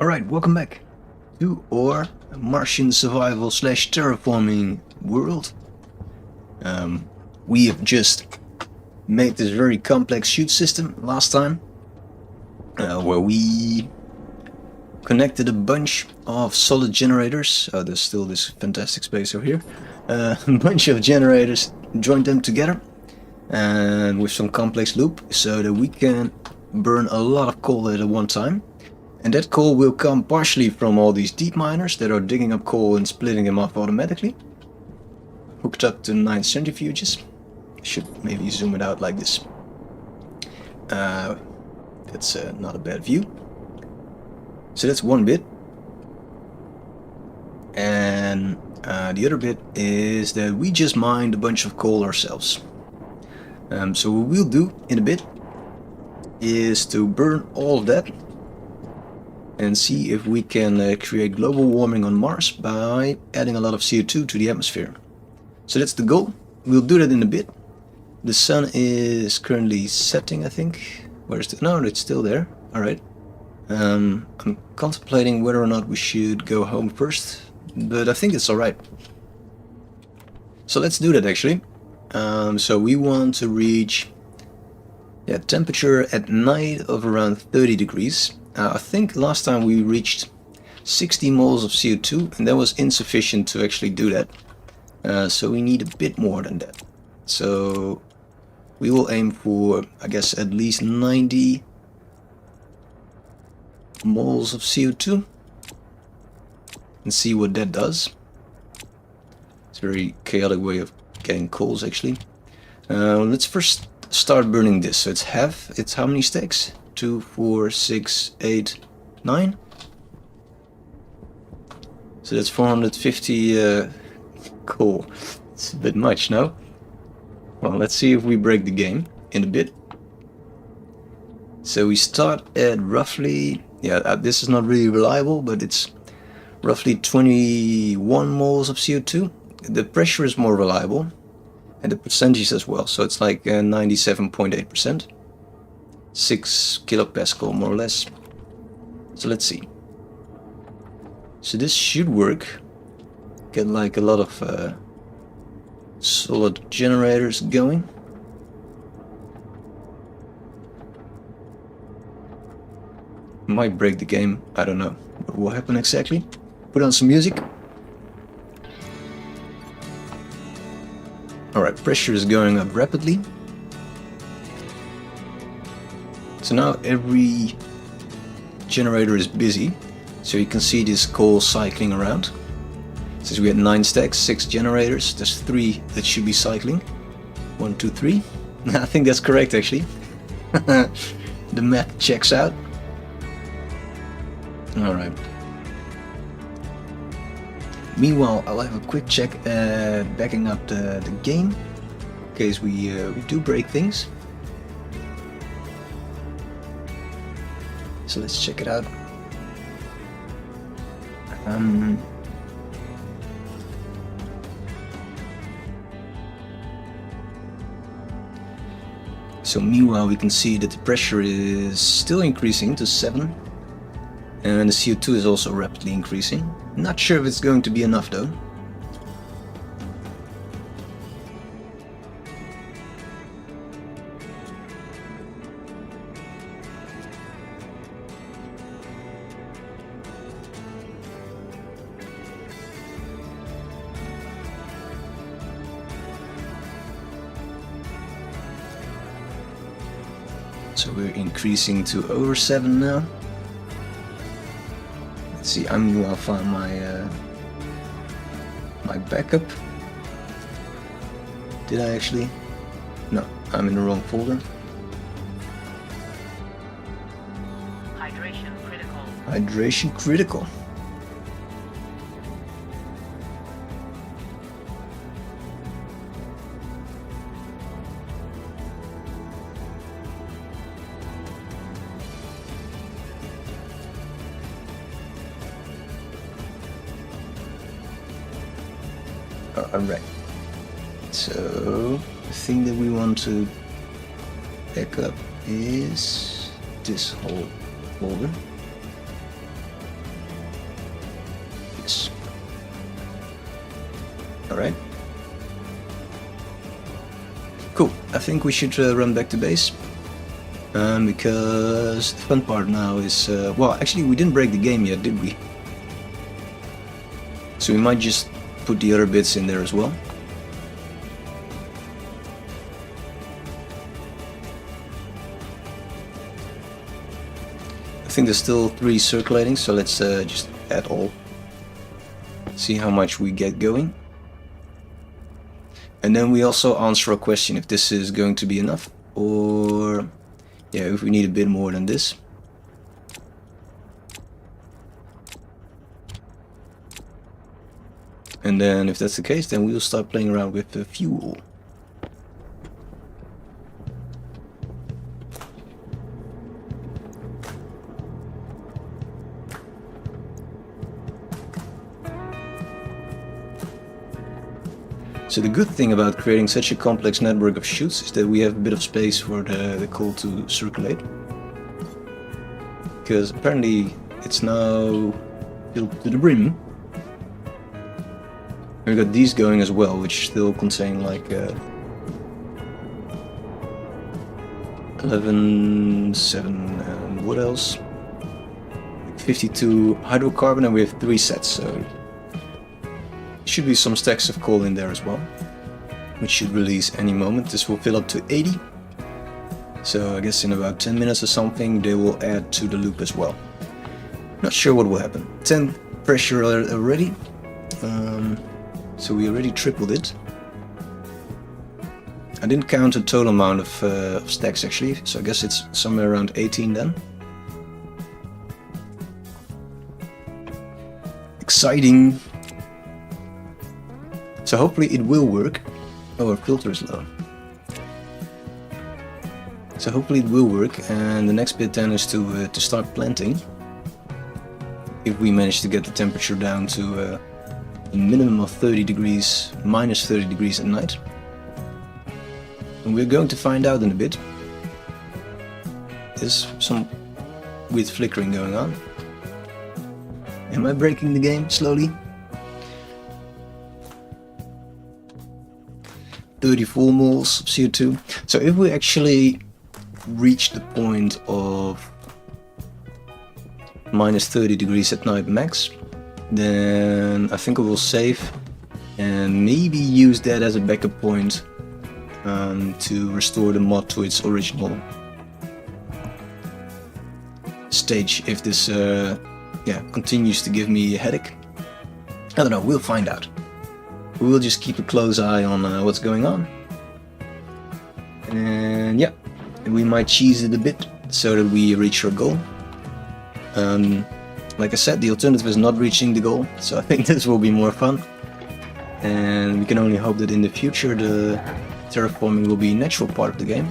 Alright, welcome back to our Martian survival slash terraforming world. We have just made this very complex chute system last time, where we connected a bunch of solid generators. Oh, there's still this fantastic space over here. A bunch of generators, joined them together, and with some complex loop, so that we can burn a lot of coal at one time. And that coal will come partially from all these deep miners that are digging up coal and splitting them off automatically. Hooked up to 9 centrifuges. Should maybe zoom it out like this. That's not a bad view. So that's one bit. And the other bit is that we just mined a bunch of coal ourselves. So what we'll do in a bit is to burn all of that and see if we can create global warming on Mars by adding a lot of CO2 to the atmosphere. So that's the goal. We'll do that in a bit. The sun is currently setting, I think. Where's the... No, it's still there. Alright. I'm contemplating whether or not we should go home first, but I think it's alright. So let's do that actually. So we want to reach temperature at night of around 30 degrees. I think last time we reached 60 moles of CO2 and that was insufficient to actually do that. So we need a bit more than that. So we will aim for, I guess, at least 90 moles of CO2 and see what that does. It's a very chaotic way of getting coals actually. Let's first start burning this. So it's half. It's how many stacks? 2, 4, 6, 8, 9. So that's 450 coal. It's a bit much, no? Well, let's see if we break the game in a bit. So we start at roughly, this is not really reliable, but it's roughly 21 moles of CO2. The pressure is more reliable, and the percentage as well. So it's like 97.8%. 6 kilopascal more or less. So let's see. So this should work. Get like a lot of solid generators going. Might break the game, I don't know what will happen exactly. Put on some music. Alright, pressure is going up rapidly. So now every generator is busy, so you can see this coal cycling around. Since we had 9 stacks, 6 generators, there's 3 that should be cycling. 1, 2, 3. I think that's correct actually. The math checks out. Alright. Meanwhile, I'll have a quick check backing up the game, in case we do break things. So let's check it out. So meanwhile we can see that the pressure is still increasing to 7. And the CO2 is also rapidly increasing. Not sure if it's going to be enough though. So we're increasing to over 7 now. Let's see, I'm meanwhile found my backup. Did I actually? No, I'm in the wrong folder. Hydration critical. Hydration critical. Alright, so the thing that we want to back up is this whole folder. Alright. Cool, I think we should run back to base. Because the fun part now is... well, actually we didn't break the game yet, did we? So we might just put the other bits in there as well. I think there's still 3 circulating, so let's just add all. See how much we get going. And then we also answer a question if this is going to be enough, or yeah, if we need a bit more than this. And then if that's the case, then we'll start playing around with the fuel. So the good thing about creating such a complex network of chutes is that we have a bit of space for the coal to circulate. Because apparently it's now filled to the brim. And we got these going as well, which still contain like 11, 7, and what else? Like 52 hydrocarbon, and we have 3 sets, so should be some stacks of coal in there as well, which should release any moment. This will fill up to 80, so I guess in about 10 minutes or something they will add to the loop as well. Not sure what will happen. 10 pressure already, so we already tripled it. I didn't count the total amount of stacks actually, so I guess it's somewhere around 18 then. Exciting! So hopefully it will work. Oh, our filter is low. So hopefully it will work, and the next bit then is to start planting. If we manage to get the temperature down to a minimum of 30 degrees, minus 30 degrees at night. And we're going to find out in a bit. There's some weird flickering going on. Am I breaking the game slowly? 34 moles of CO2. So if we actually reach the point of minus 30 degrees at night max, then I think we will save and maybe use that as a backup point to restore the mod to its original stage if this continues to give me a headache. I don't know, we'll find out. We will just keep a close eye on what's going on. And yeah, we might cheese it a bit so that we reach our goal. Like I said, the alternative is not reaching the goal, so I think this will be more fun. And we can only hope that in the future the terraforming will be a natural part of the game.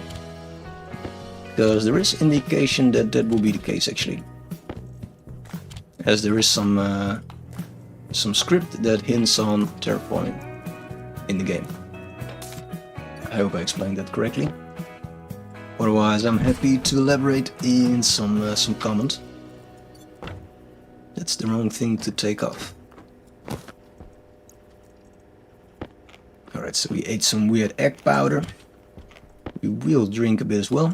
Because there is indication that that will be the case actually. As there is some script that hints on terraforming in the game. I hope I explained that correctly. Otherwise, I'm happy to elaborate in some comment. That's the wrong thing to take off. Alright, so we ate some weird egg powder. We will drink a bit as well.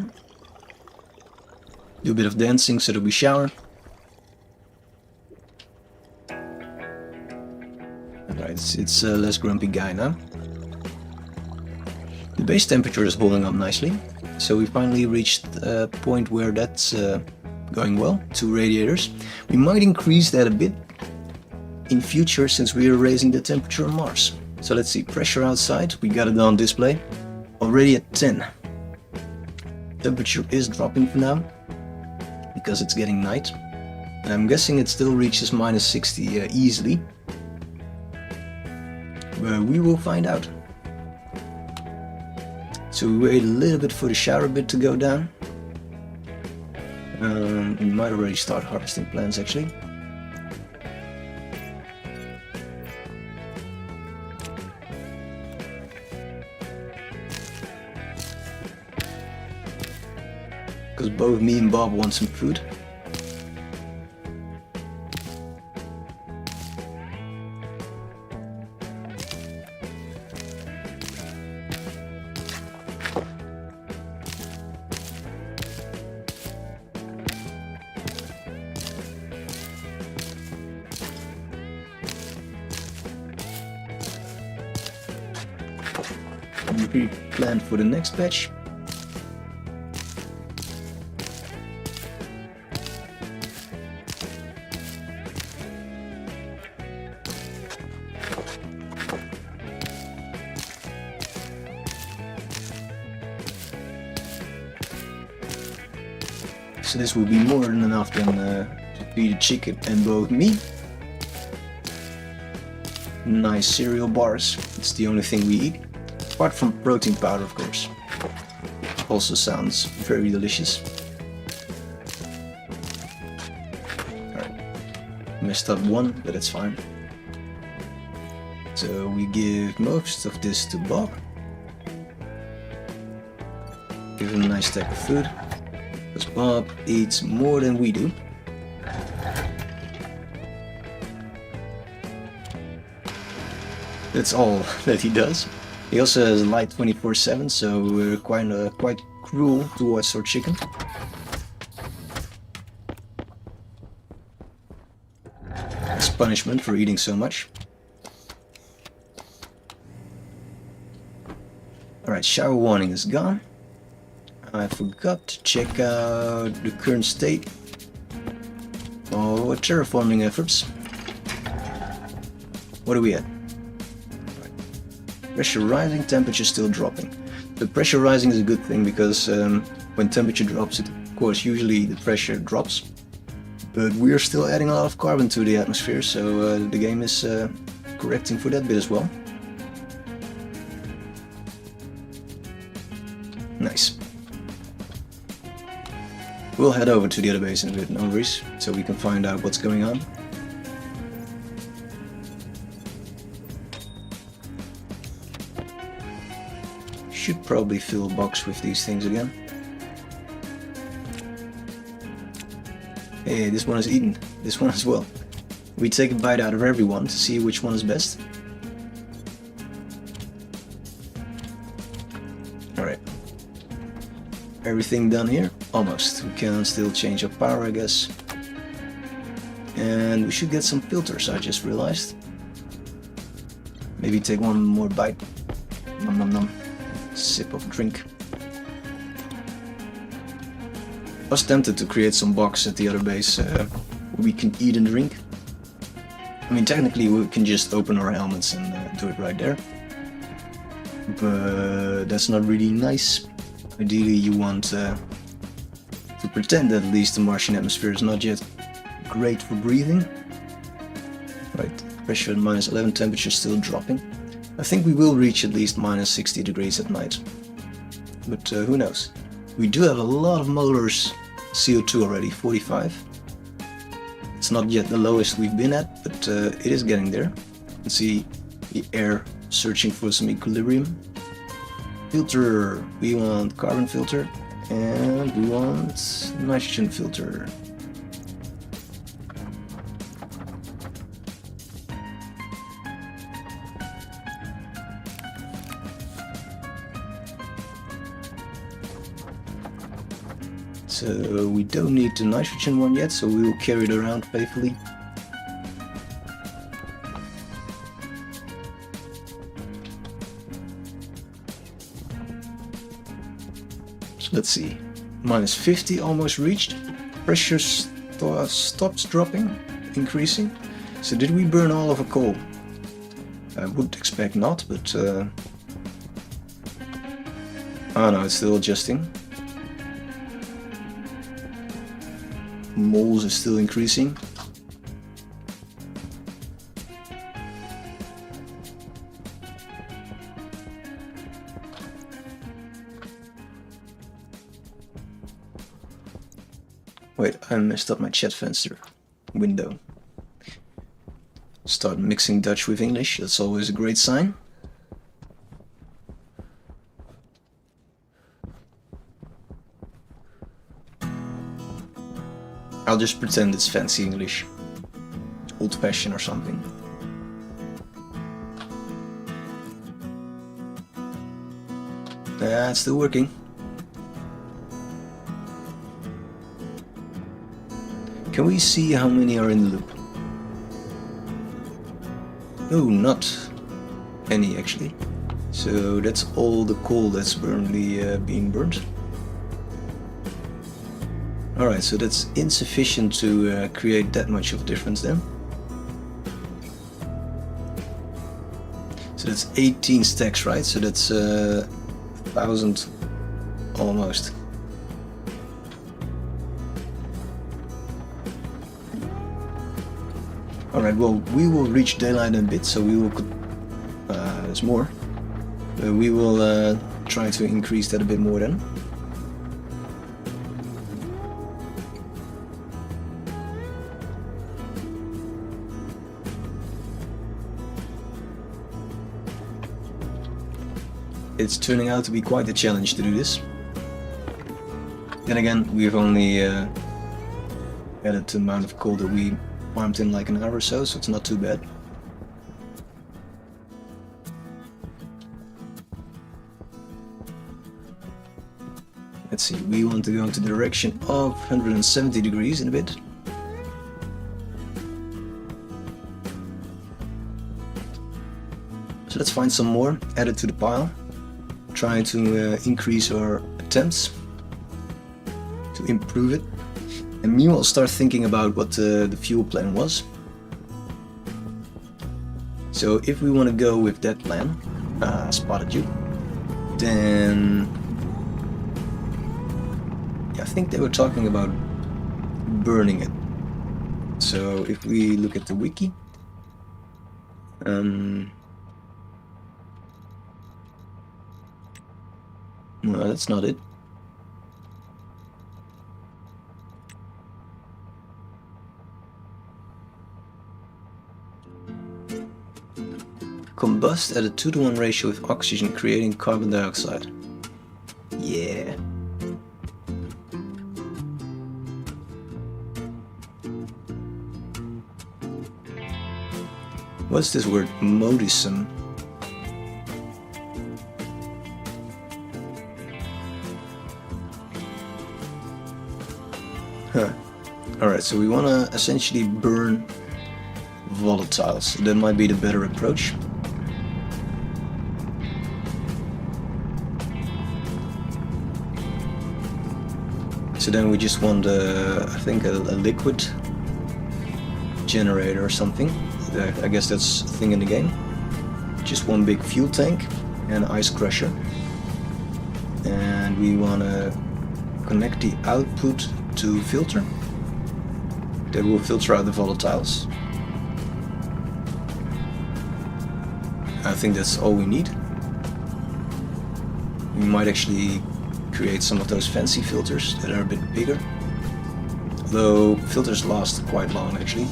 Do a bit of dancing so that we shower. Alright, it's a less grumpy guy now. The base temperature is holding up nicely. So we finally reached a point where that's going well. 2 radiators. We might increase that a bit in future since we are raising the temperature on Mars. So let's see, pressure outside, we got it on display. Already at 10. Temperature is dropping for now because it's getting night. And I'm guessing it still reaches minus 60 easily. But we will find out. So we wait a little bit for the shower bit to go down. We might already start harvesting plants actually. Because both me and Bob want some food. pre-planned for the next batch. So this will be more than enough then to feed the chicken and both me. Nice cereal bars, it's the only thing we eat. Apart from protein powder, of course. Also sounds very delicious. Alright, messed up one, but it's fine. So we give most of this to Bob. Give him a nice stack of food. Because Bob eats more than we do. That's all that he does. He also has light 24/7, so we're quite cruel towards our chicken. As punishment for eating so much. Alright, shower warning is gone. I forgot to check out the current state of our terraforming efforts. What are we at? Pressure rising, temperature still dropping. The pressure rising is a good thing because when temperature drops, of course, usually the pressure drops. But we are still adding a lot of carbon to the atmosphere, so the game is correcting for that bit as well. Nice. We'll head over to the other base in a bit, no worries, so we can find out what's going on. Should probably fill a box with these things again. Hey, this one is eaten. This one as well. We take a bite out of everyone to see which one is best. Alright. Everything done here? Almost. We can still change our power, I guess. And we should get some filters, I just realized. Maybe take one more bite. Nom nom nom. Sip of drink. I was tempted to create some box at the other base where we can eat and drink. I mean, technically we can just open our helmets and do it right there. But that's not really nice. Ideally you want to pretend that at least the Martian atmosphere is not yet great for breathing. Right, pressure at -11, temperature still dropping. I think we will reach at least -60 degrees at night. But who knows. We do have a lot of molars CO2 already, 45. It's not yet the lowest we've been at, but it is getting there. You can see the air searching for some equilibrium. Filter, we want carbon filter, and we want nitrogen filter. So we don't need the nitrogen one yet, so we will carry it around faithfully. So let's see, -50 almost reached. Pressure stops dropping, increasing. So did we burn all of our coal? I would expect not, but oh no, it's still adjusting. Moles is still increasing. Wait, I messed up my chat fencer window. Start mixing Dutch with English, that's always a great sign. I'll just pretend it's fancy English. Old-fashioned or something. Yeah, it's still working. Can we see how many are in the loop? No, not any actually. So that's all the coal that's currently being burnt. Alright, so that's insufficient to create that much of a difference then. So that's 18 stacks, right? So that's 1,000 almost. Alright, well, we will reach daylight in a bit, so we will... there's more. We will try to increase that a bit more then. It's turning out to be quite a challenge to do this. Then again, we've only added the amount of coal that we farmed in like an hour or so, so it's not too bad. Let's see, we want to go into the direction of 170 degrees in a bit. So let's find some more, add it to the pile. Trying to increase our attempts to improve it. And meanwhile start thinking about what the fuel plan was. So if we want to go with that plan, spotted you, then I think they were talking about burning it. So if we look at the wiki, no, that's not it. Combust at a 2-to-1 ratio with oxygen, creating carbon dioxide. Yeah. What's this word? Modism. Huh. Alright, so we want to essentially burn volatiles. That might be the better approach. So then we just want, I think, a liquid generator or something. I guess that's a thing in the game. Just one big fuel tank and ice crusher. And we want to connect the output to filter. That will filter out the volatiles. I think that's all we need. We might actually create some of those fancy filters that are a bit bigger. Though filters last quite long actually.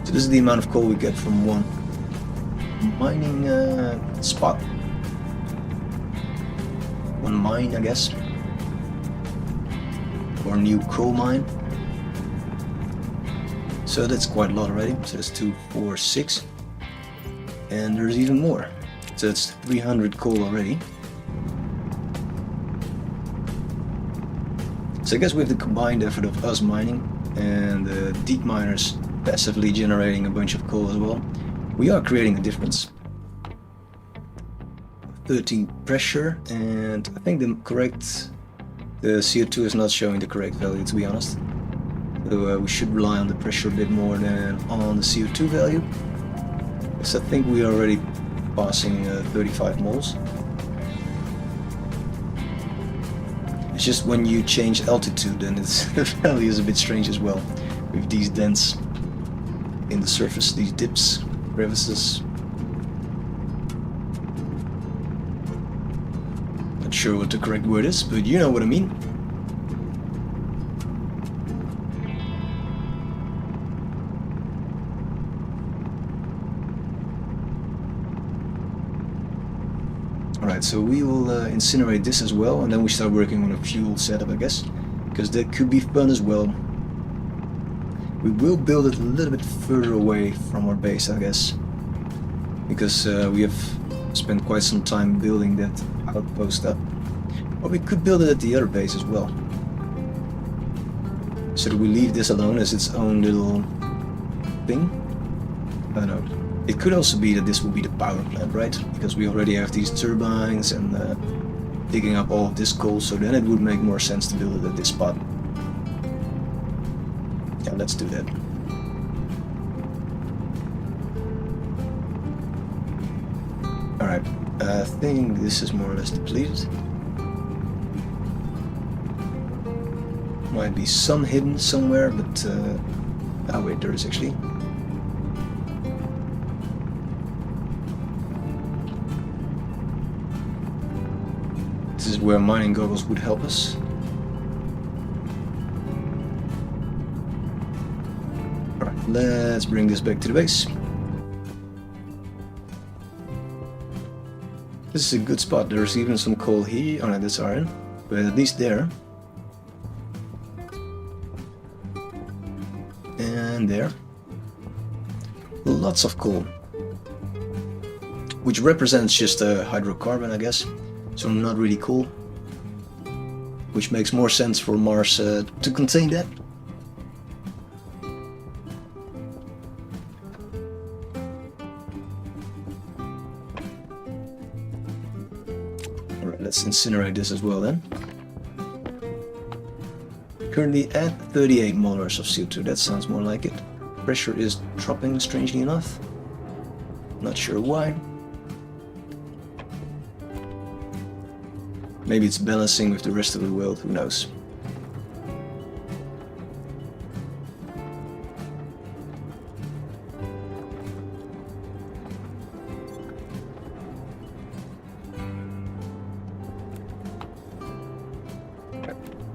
So this is the amount of coal we get from one mining spot. One mine, I guess. Or new coal mine. So that's quite a lot already. So that's 2, 4, 6. And there's even more. So that's 300 coal already. So I guess with the combined effort of us mining and the deep miners passively generating a bunch of coal as well, we are creating a difference. 13 pressure, and I think the CO2 is not showing the correct value, to be honest. So we should rely on the pressure a bit more than on the CO2 value. Because I think we are already passing 35 moles. It's just when you change altitude, then the value is a bit strange as well. With these dents in the surface, these dips, crevices. Not sure what the correct word is, but you know what I mean. Alright, so we will incinerate this as well, and then we start working on a fuel setup, I guess. Because that could be fun as well. We will build it a little bit further away from our base, I guess, because we have spent quite some time building that outpost up. Or we could build it at the other base as well. So that we leave this alone as its own little thing. I don't know. It could also be that this will be the power plant, right? Because we already have these turbines and digging up all of this coal, so then it would make more sense to build it at this spot. Yeah, let's do that. Alright, I think this is more or less depleted. Might be some hidden somewhere, but oh wait, there is actually. This is where mining goggles would help us. Alright, let's bring this back to the base. This is a good spot. There's even some coal here. Oh no, that's iron, but at least there. And there. Lots of coal. Which represents just a hydrocarbon, I guess. So not really cool. Which makes more sense for Mars to contain that. Alright, let's incinerate this as well then. Currently at 38 molars of CO2, that sounds more like it. Pressure is dropping, strangely enough. Not sure why. Maybe it's balancing with the rest of the world, who knows.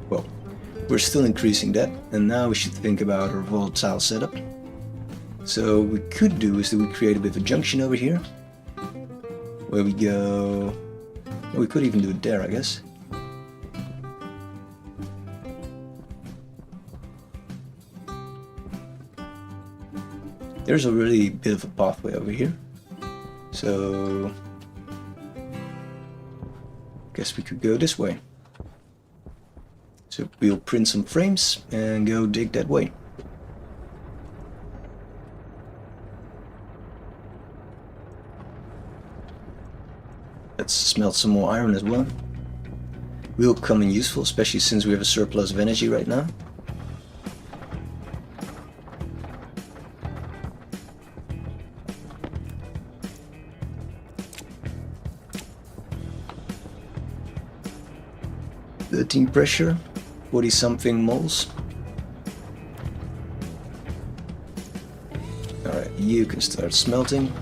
Well, we're still increasing that, and now we should think about our volatile setup. So what we could do is that we create a bit of a junction over here, where we go. Well, we could even do it there, I guess. There's already a bit of a pathway over here, so guess we could go this way. So we'll print some frames and go dig that way. Let's smelt some more iron as well. Will come in useful, especially since we have a surplus of energy right now. Pressure, 40 something moles. Alright, you can start smelting.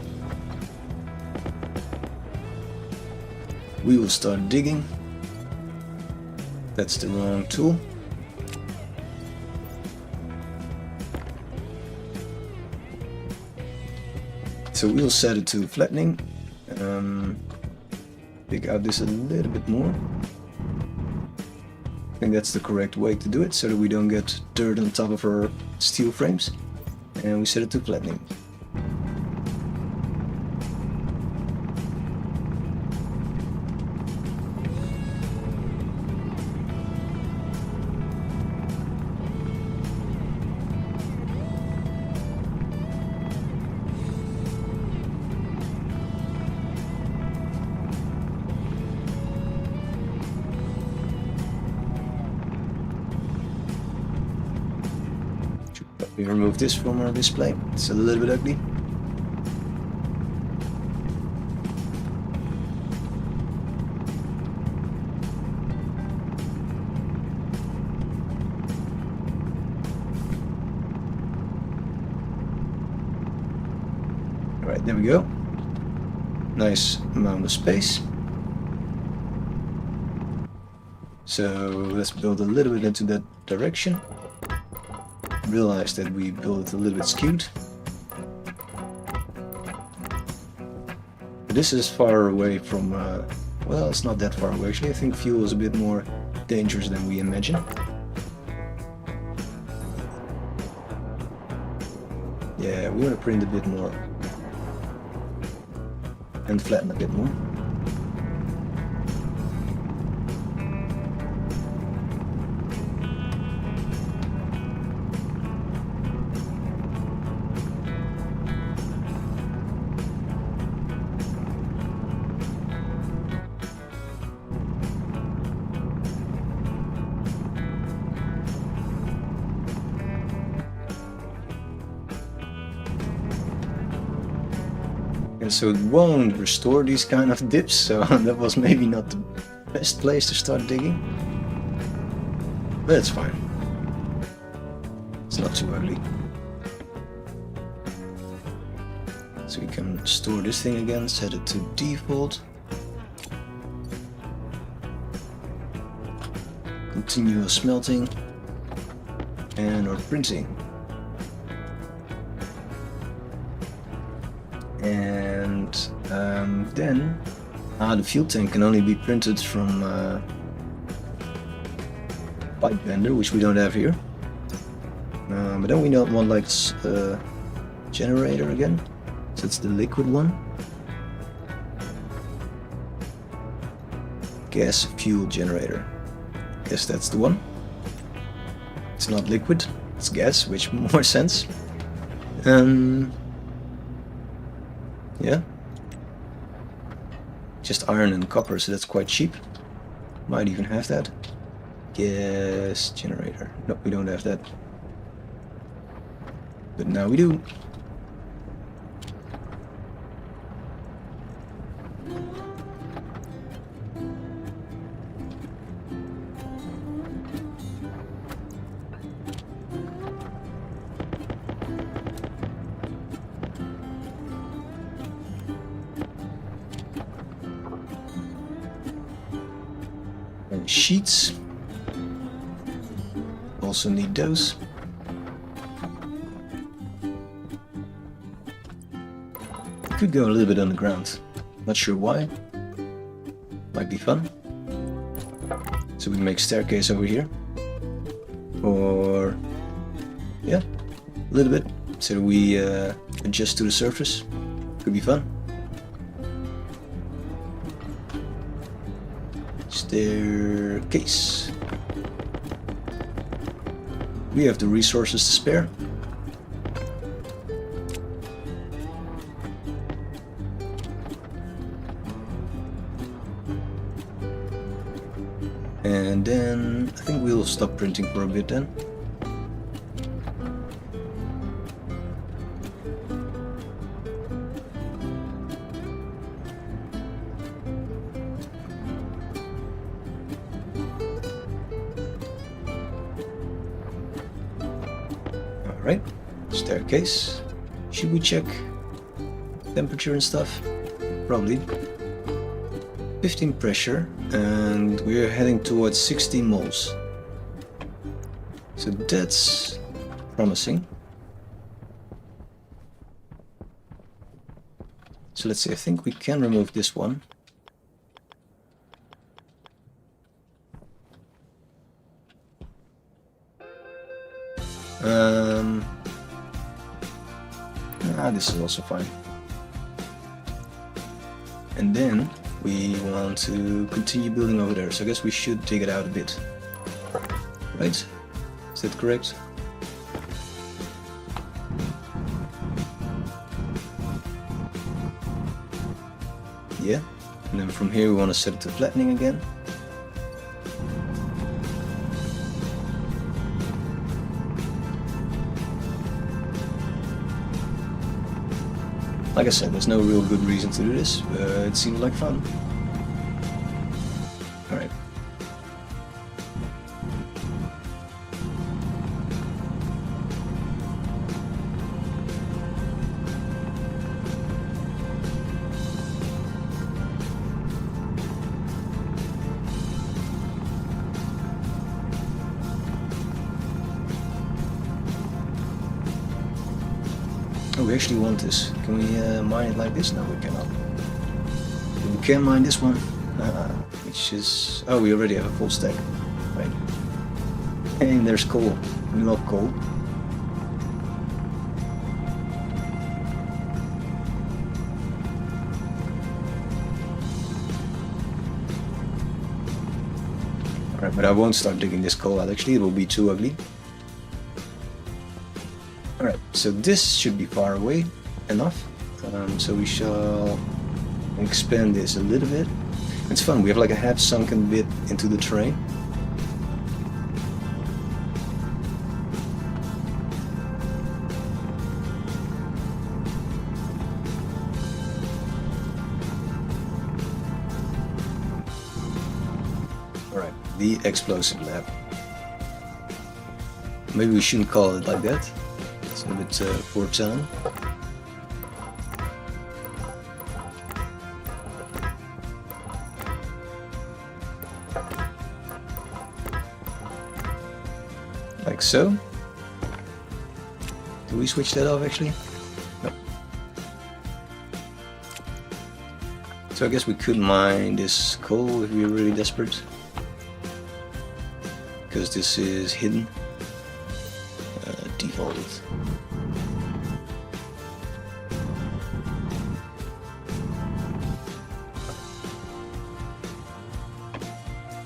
We will start digging. That's the wrong tool. So we'll set it to flattening. Dig out this a little bit more. I think that's the correct way to do it, so that we don't get dirt on top of our steel frames. And we set it to flattening. We remove this from our display. It's a little bit ugly. Alright, there we go. Nice amount of space. So let's build a little bit into that direction. Realize that we built it a little bit skewed. But this is far away from, well, it's not that far away actually. I think fuel is a bit more dangerous than we imagine. Yeah, we want to print a bit more. And flatten a bit more. And so it won't restore these kind of dips, so that was maybe not the best place to start digging. But it's fine. It's not too ugly. So we can store this thing again, set it to default. Continue smelting. And or printing. And then the fuel tank can only be printed from pipe bender, which we don't have here. But then we don't want like generator again, so it's the liquid one. Gas fuel generator. Guess that's the one. It's not liquid, it's gas, which more sense. Yeah. Just iron and copper, so that's quite cheap. Might even have that. Gas generator. Nope, we don't have that. But now we do. Sheets. Also need those. Could go a little bit underground. Not sure why. Might be fun. So we make staircase over here. Or yeah, a little bit. So we adjust to the surface. Could be fun. Staircase. We have the resources to spare. And then I think we'll stop printing for a bit then. Alright, staircase. Should we check temperature and stuff? Probably. 15 pressure, and we're heading towards 16 moles. So that's promising. So let's see, I think we can remove this one. This is also fine. And then we want to continue building over there, so I guess we should dig it out a bit. Right? Is that correct? Yeah. And then from here we want to set it to flattening again. Like I said, there's no real good reason to do this, but it seems like fun. Alright. Oh, we actually want this. Can we mine it like this? No, we cannot. We can mine this one, which is... Oh, we already have a full stack. Right. And there's coal. We love coal. Right, but I won't start digging this coal out, actually, it will be too ugly. Alright, so this should be far away enough. So we shall expand this a little bit. It's fun, we have like a half sunken bit into the terrain. Alright, the explosive lab. Maybe we shouldn't call it like that. It's a bit foretelling. Like so. Do we switch that off actually? No. So I guess we could mine this coal if we were really desperate. Because this is hidden. Default it.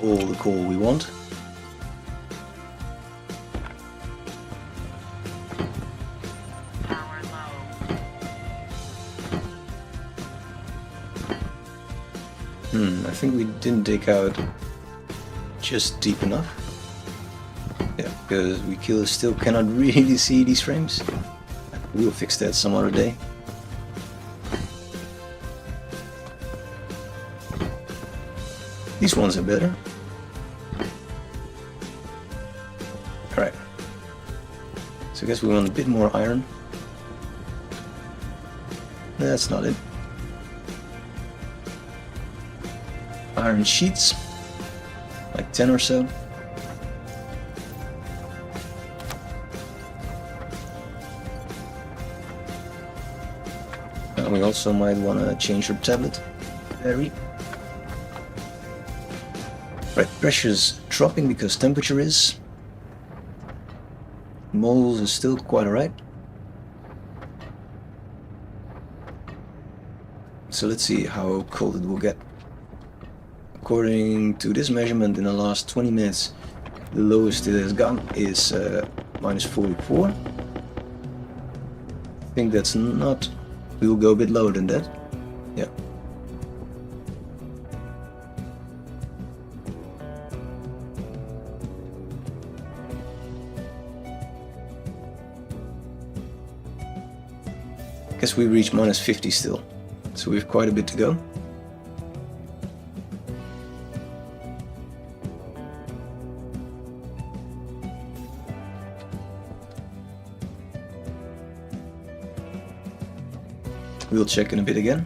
All the coal we want. I think we didn't dig out just deep enough. Yeah, because we still cannot really see these frames. We'll fix that some other day. These ones are better. Alright. So I guess we want a bit more iron. That's not it. Iron sheets, like 10 or so. And we also might want to change our tablet battery. Right, pressure's dropping because temperature is. Moles is still quite alright. So let's see how cold it will get. According to this measurement in the last 20 minutes, the lowest it has gone is minus 44. I think that's not... we will go a bit lower than that. Yeah. Guess we reached minus 50 still, so we have quite a bit to go. We'll check in a bit again.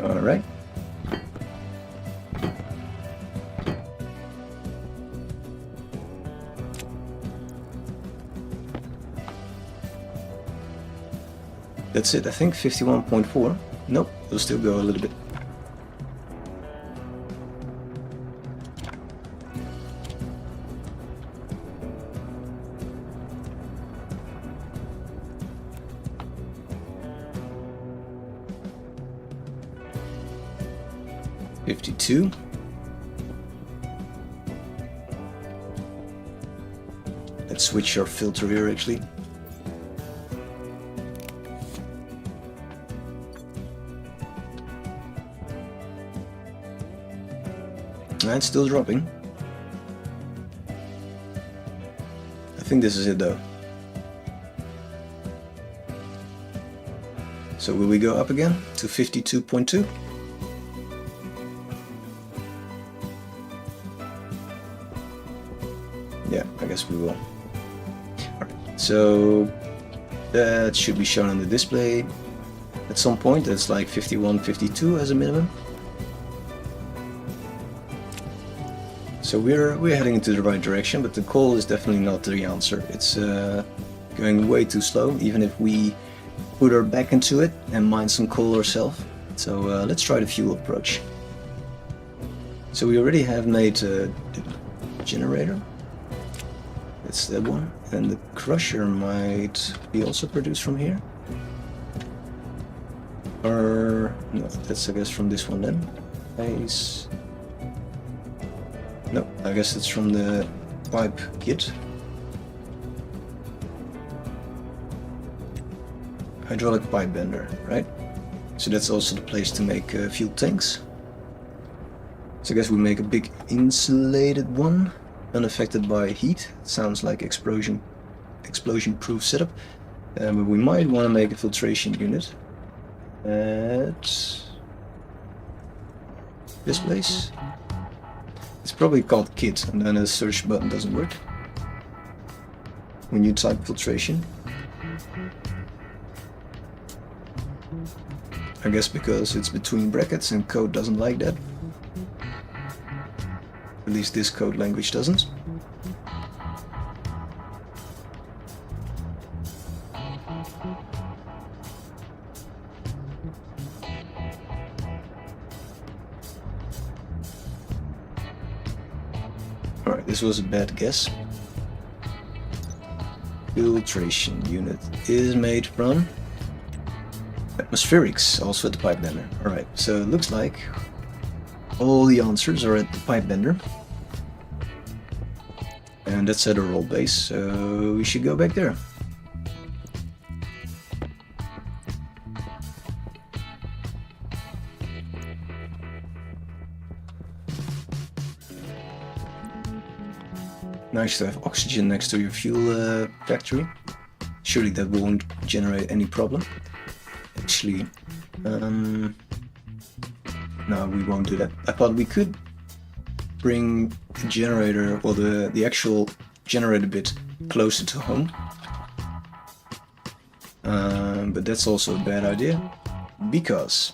All right. That's it, I think 51.4. Nope, we'll still go a little bit. $52. Let's switch our filter here actually. It's still dropping. I think this is it though. So will we go up again to 52.2? Yeah, I guess we will. Alright, so that should be shown on the display at some point. That's like 51, 52 as a minimum. So we're heading into the right direction, but the coal is definitely not the answer. It's going way too slow, even if we put our back into it and mine some coal ourselves. So let's try the fuel approach. So we already have made the generator. That's that one. And the crusher might be also produced from here. Or no, that's I guess from this one then. Base. No, I guess it's from the pipe kit. Hydraulic pipe bender, right? So that's also the place to make fuel tanks. So I guess we make a big insulated one, unaffected by heat. Sounds like explosion-proof setup. But we might want to make a filtration unit at this place. It's probably called kit, and then a search button doesn't work when you type filtration. I guess because it's between brackets and code doesn't like that. At least this code language doesn't. Alright, this was a bad guess. Filtration unit is made from atmospherics, also at the pipe bender. Alright, so it looks like all the answers are at the pipe bender. And that's at a roll base, so we should go back there. Nice to have oxygen next to your fuel factory. Surely that won't generate any problem. Actually, no, we won't do that. I thought we could bring the generator, or the actual generator bit, closer to home. But that's also a bad idea, because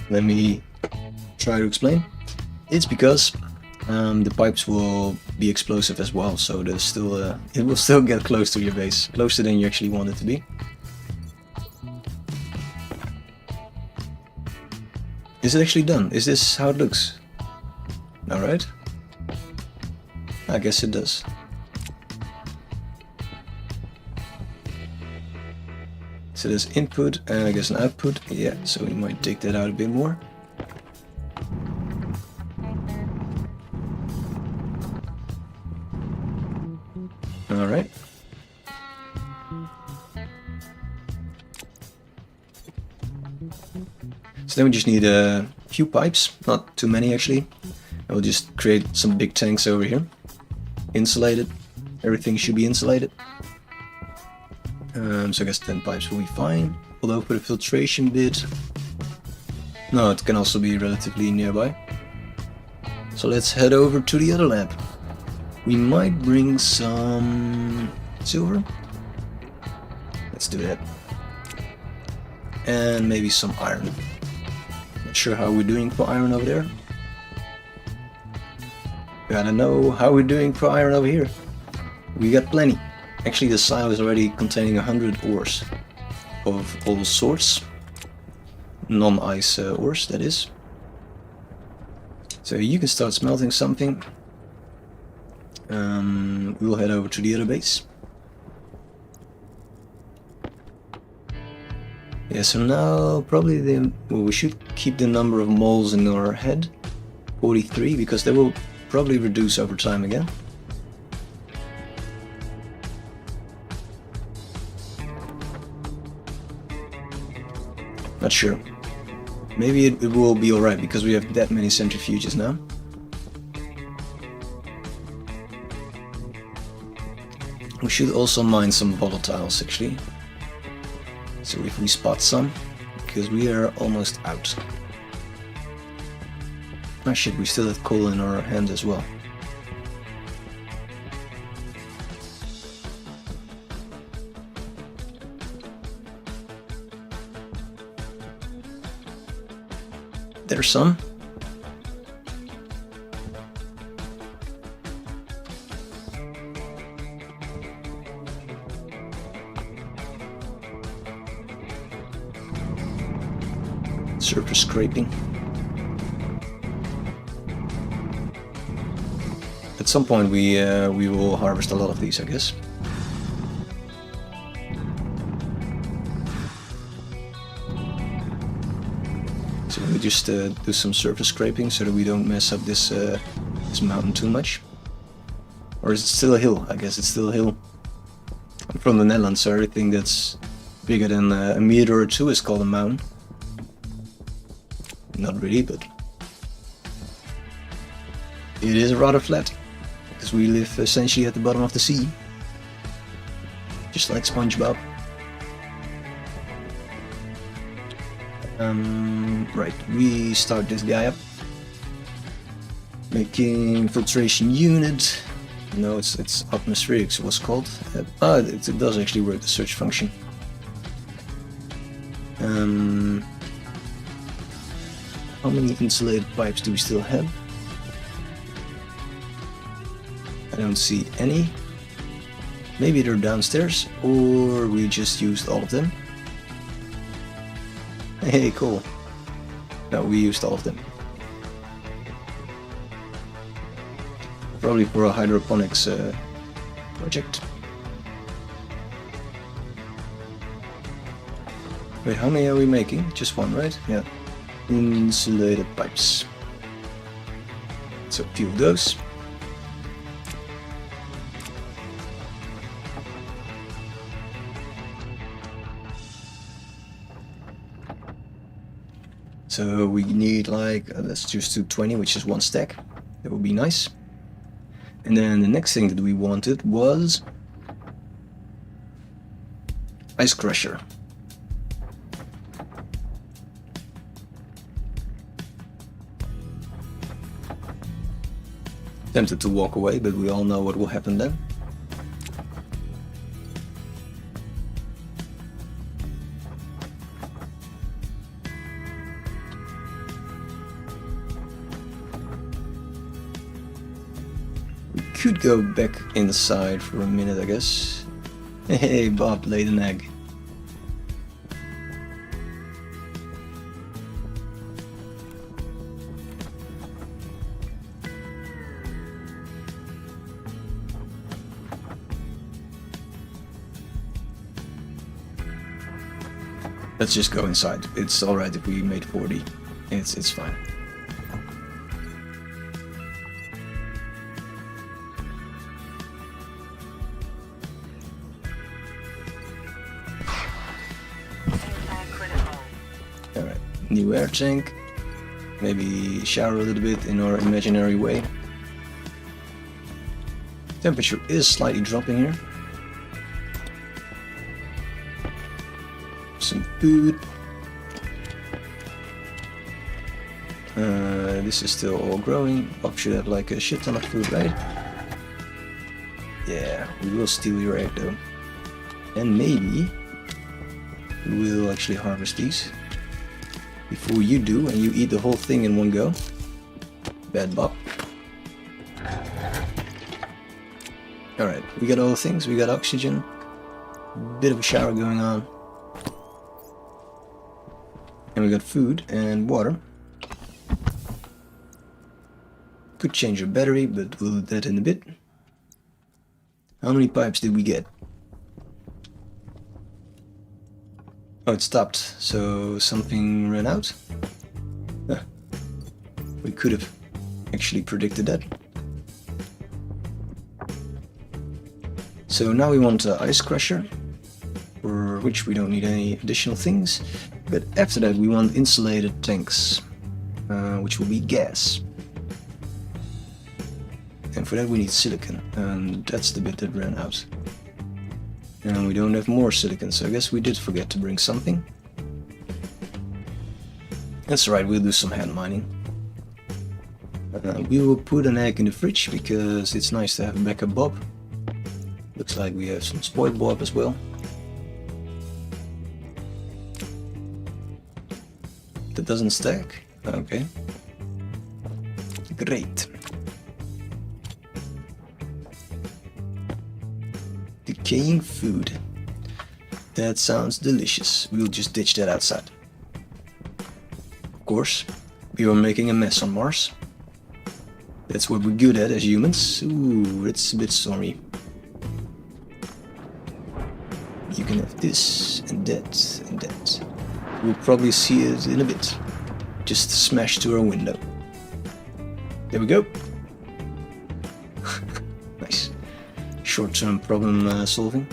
let me try to explain. It's because the pipes will be explosive as well, so there's still it will still get close to your base, closer than you actually want it to be. Is it actually done? Is this how it looks? Alright. I guess it does. So there's input and I guess an output. Yeah, so we might take that out a bit more. Alright. So then we just need a few pipes, not too many actually. And we'll just create some big tanks over here. Insulated. Everything should be insulated. So I guess 10 pipes will be fine. Although for the filtration bit, no, it can also be relatively nearby. So let's head over to the other lab. We might bring some silver. Let's do that. And maybe some iron. Not sure how we're doing for iron over there. Gotta know how we're doing for iron over here. We got plenty. Actually, the silo is already containing 100 ores of all sorts. Non-ice ores, that is. So you can start smelting something. We'll head over to the other base. Yeah, so now probably we should keep the number of moles in our head, 43, because they will probably reduce over time again. Not sure. Maybe it will be alright because we have that many centrifuges now. We should also mine some volatiles actually. So if we spot some, because we are almost out. Ah shit, we still have coal in our hand as well. There's some. surface scraping. At some point we will harvest a lot of these, I guess. So we just do some surface scraping so that we don't mess up this this mountain too much. Or is it still a hill? I guess it's still a hill. I'm from the Netherlands, so everything that's bigger than a meter or two is called a mountain. Not really, but it is rather flat, because we live essentially at the bottom of the sea. Just like SpongeBob. Right, we start this guy up. Making filtration unit. No, it's atmospheric, so what's called. It does actually work, the search function. How many insulated pipes do we still have? I don't see any. Maybe they're downstairs, or we just used all of them. Hey, cool. No, we used all of them. Probably for a hydroponics project. Wait, how many are we making? Just one, right? Yeah. Insulated pipes. So a few of those. So we need like, let's just do 20, which is one stack. That would be nice. And then the next thing that we wanted was ice crusher. Tempted to walk away, but we all know what will happen then. We could go back inside for a minute, I guess. Hey, Bob laid an egg. Let's just go inside. It's alright if we made 40. It's fine. Alright, new air tank. Maybe shower a little bit in our imaginary way. Temperature is slightly dropping here. Some food. This is still all growing. Bob should have like a shit ton of food, right? Yeah, we will steal your egg though. And maybe we will actually harvest these before you do, and you eat the whole thing in one go. Bad Bob. Alright, we got all the things. We got oxygen. Bit of a shower going on. And we got food and water. Could change our battery, but we'll do that in a bit. How many pipes did we get? Oh, it stopped, so something ran out? Huh. We could have actually predicted that. So now we want an ice crusher, for which we don't need any additional things. But after that we want insulated tanks, which will be gas. And for that we need silicon, and that's the bit that ran out. And we don't have more silicon, so I guess we did forget to bring something. That's alright, we'll do some hand mining. We will put an egg in the fridge, because it's nice to have a backup Bob. Looks like we have some spoiled Bob as well. That doesn't stack? Okay. Great. Decaying food. That sounds delicious. We'll just ditch that outside. course. We were making a mess on Mars. That's what we're good at as humans. Ooh, it's a bit stormy. You can have this and that and that. We'll probably see it in a bit. Just smash to our window. There we go. Nice. Short-term problem solving.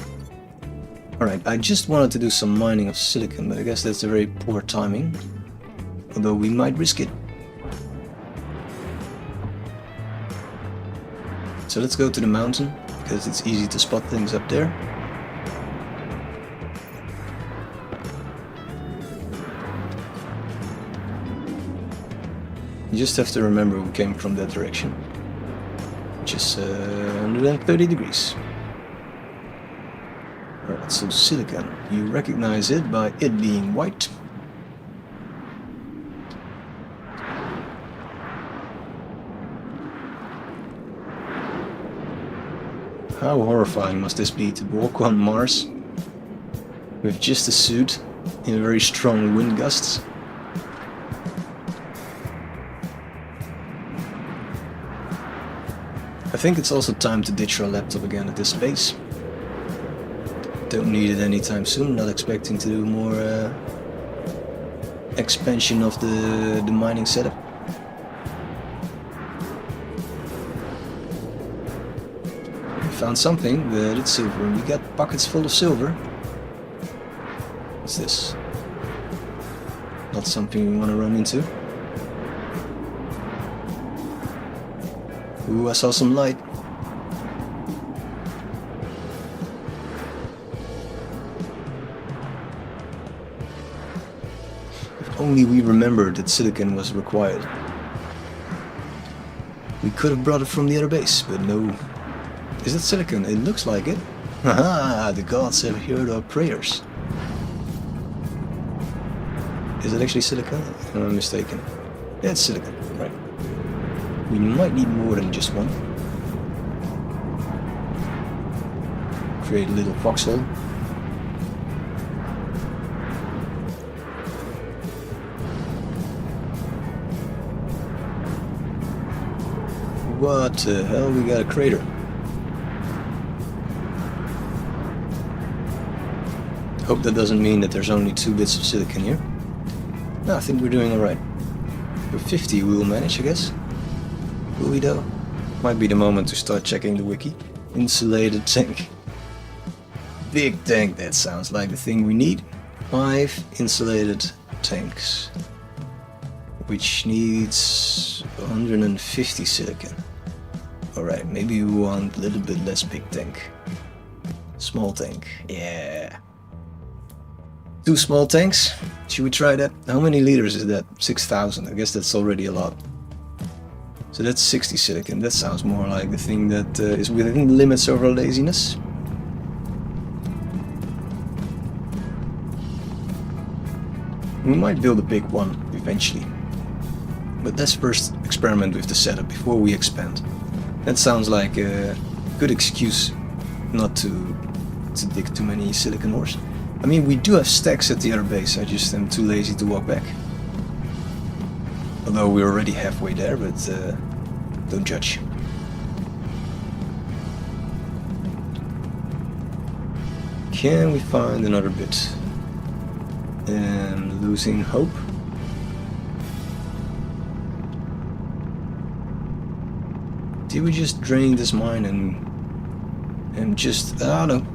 Alright, I just wanted to do some mining of silicon, but I guess that's a very poor timing. Although we might risk it. So let's go to the mountain, because it's easy to spot things up there. You just have to remember we came from that direction, which is 130 degrees. Alright, so silicon, you recognize it by it being white. How horrifying must this be to walk on Mars with just a suit in very strong wind gusts? I think it's also time to ditch our laptop again at this space. Don't need it anytime soon, not expecting to do more expansion of the mining setup. Found something, but it's silver, and we got pockets full of silver. What's this? Not something we want to run into. Ooh, I saw some light. If only we remembered that silicon was required. We could have brought it from the other base, but no. Is it silicon? It looks like it. Haha, the gods have heard our prayers. Is it actually silicon? Am I mistaken? Yeah, it's silicon, right. We might need more than just one. Create a little foxhole. What the hell? We got a crater. Hope that doesn't mean that there's only 2 bits of silicon here. No, I think we're doing alright. For 50 we will manage, I guess. Will we though? Might be the moment to start checking the wiki. Insulated tank. Big tank, that sounds like the thing we need. 5 insulated tanks. Which needs 150 silicon. Alright, maybe we want a little bit less big tank. Small tank, yeah. 2 small tanks. Should we try that? How many liters is that? 6,000. I guess that's already a lot. So that's 60 silicon. That sounds more like the thing that is within the limits of our laziness. We might build a big one eventually. But let's first experiment with the setup before we expand. That sounds like a good excuse not to dig too many silicon ores. I mean, we do have stacks at the other base, I just am too lazy to walk back. Although we're already halfway there, but don't judge. Can we find another bit? And losing hope. Did we just drain this mine and just, I don't know.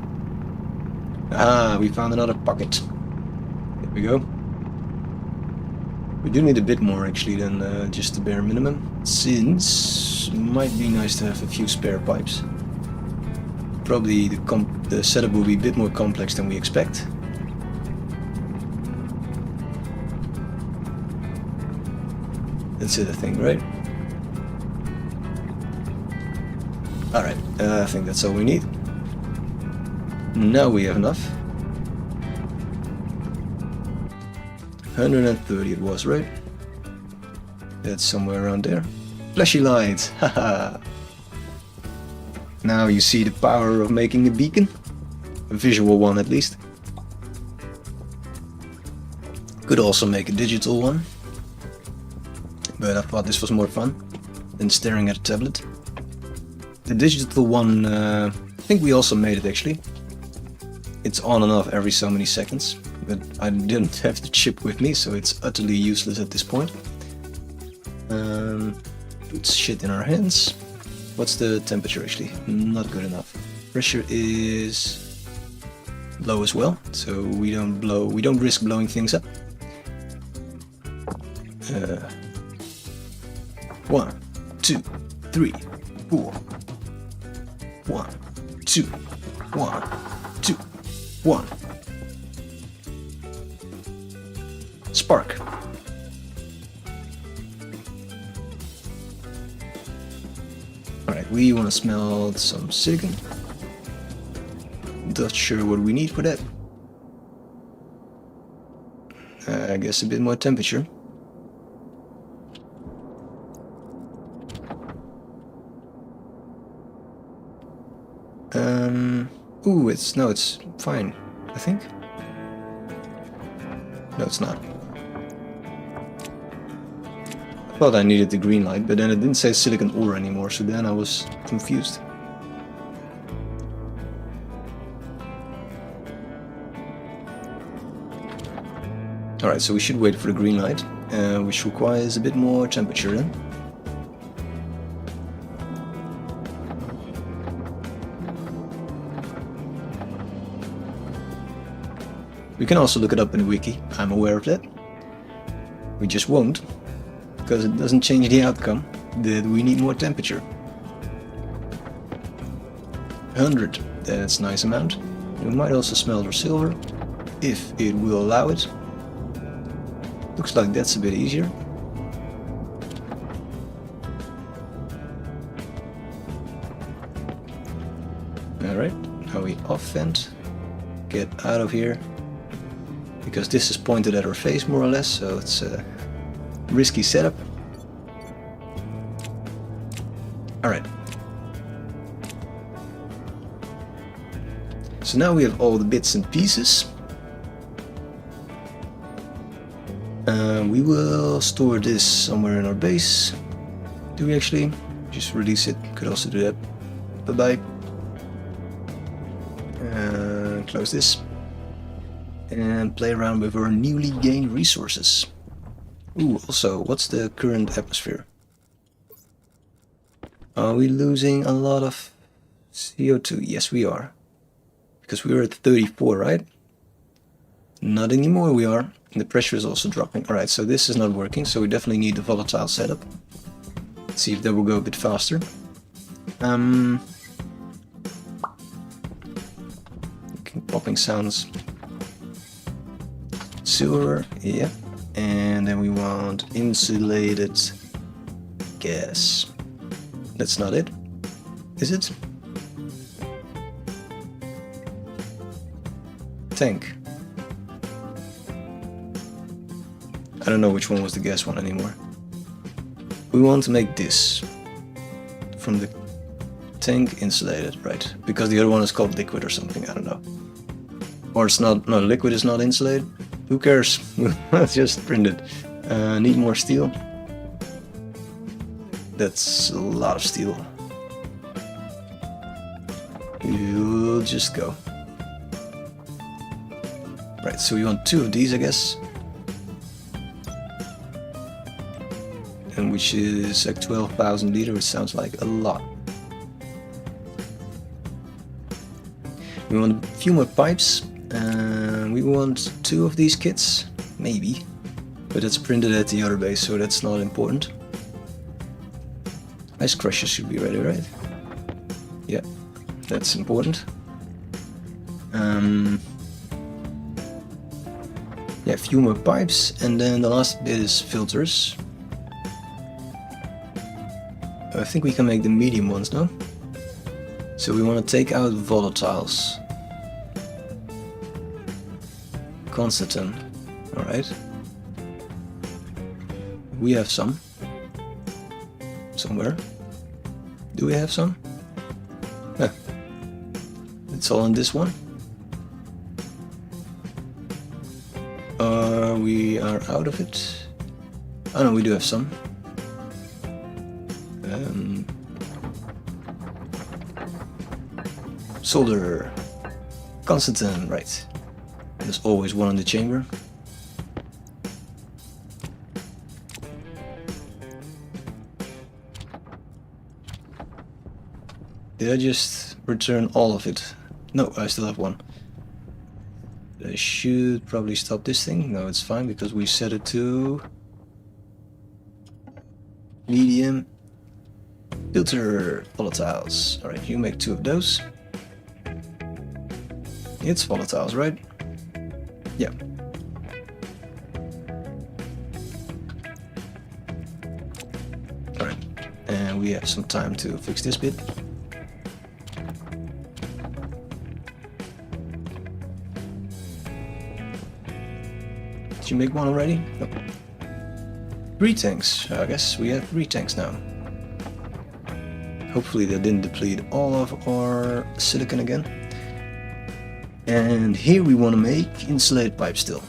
Ah, we found another pocket. There we go. We do need a bit more actually than just the bare minimum, since it might be nice to have a few spare pipes. Probably the setup will be a bit more complex than we expect. That's it, I think, right? Alright, I think that's all we need. Now we have enough. 130 it was, right? That's somewhere around there. Flashy lights, haha! Now you see the power of making a beacon. A visual one at least. Could also make a digital one. but I thought this was more fun than staring at a tablet. The digital one, I think we also made it actually. It's on and off every so many seconds, but I didn't have the chip with me, so it's utterly useless at this point. Put shit in our hands. What's the temperature actually? Not good enough. Pressure is low as well, so we don't risk blowing things up. 1, 2, 3, 4. 1, 2, 1, 2, 1. Spark. Alright, we want to smelt some silicon. Not sure what we need for that. I guess a bit more temperature. Ooh, it's fine, I think. No, it's not. I thought I needed the green light, but then it didn't say silicon ore anymore, so then I was confused. Alright, so we should wait for the green light, which requires a bit more temperature then. We can also look it up in the wiki, I'm aware of that. We just won't, because it doesn't change the outcome that we need more temperature. 100, that's a nice amount. We might also smelt our silver, if it will allow it. Looks like that's a bit easier. Alright, now we off vent, get out of here. Because this is pointed at our face more or less, so it's a risky setup. Alright. So now we have all the bits and pieces. We will store this somewhere in our base. Do we actually? Just release it, could also do that. Bye bye. Close this. And play around with our newly gained resources. Ooh, also, what's the current atmosphere? Are we losing a lot of CO2? Yes, we are. Because we were at 34, right? Not anymore, we are. And the pressure is also dropping. Alright, so this is not working, so we definitely need the volatile setup. Let's see if that will go a bit faster. Popping sounds. Silver, yeah, and then we want insulated gas. That's not it, is it? Tank. I don't know which one was the gas one anymore. We want to make this from the tank insulated, right? Because the other one is called liquid or something, I don't know. Or it's not, no, liquid is not insulated. Who cares? Let's just print it. Need more steel. That's a lot of steel. You'll just go. Right, so we want 2 of these, I guess. And which is like 12,000 liters, which sounds like a lot. We want a few more pipes. We want 2 of these kits, maybe, but it's printed at the other base, so that's not important. Ice crusher should be ready, right? Yeah, that's important. Yeah, a few more pipes, and then the last bit is filters. I think we can make the medium ones, no? So we want to take out volatiles. Constantin, alright. We have some. Somewhere. Do we have some? Huh. It's all in this one. We are out of it. Oh no, we do have some. Solder. Constant, right. There's always one in the chamber. Did I just return all of it? No, I still have one. I should probably stop this thing. No, it's fine because we set it to medium. Filter volatiles. Alright, you make 2 of those. It's volatiles, right? Yeah. Alright, and we have some time to fix this bit. Did you make one already? No. 3 tanks. I guess we have 3 tanks now. Hopefully that didn't deplete all of our silicon again. And here we want to make insulated pipe still.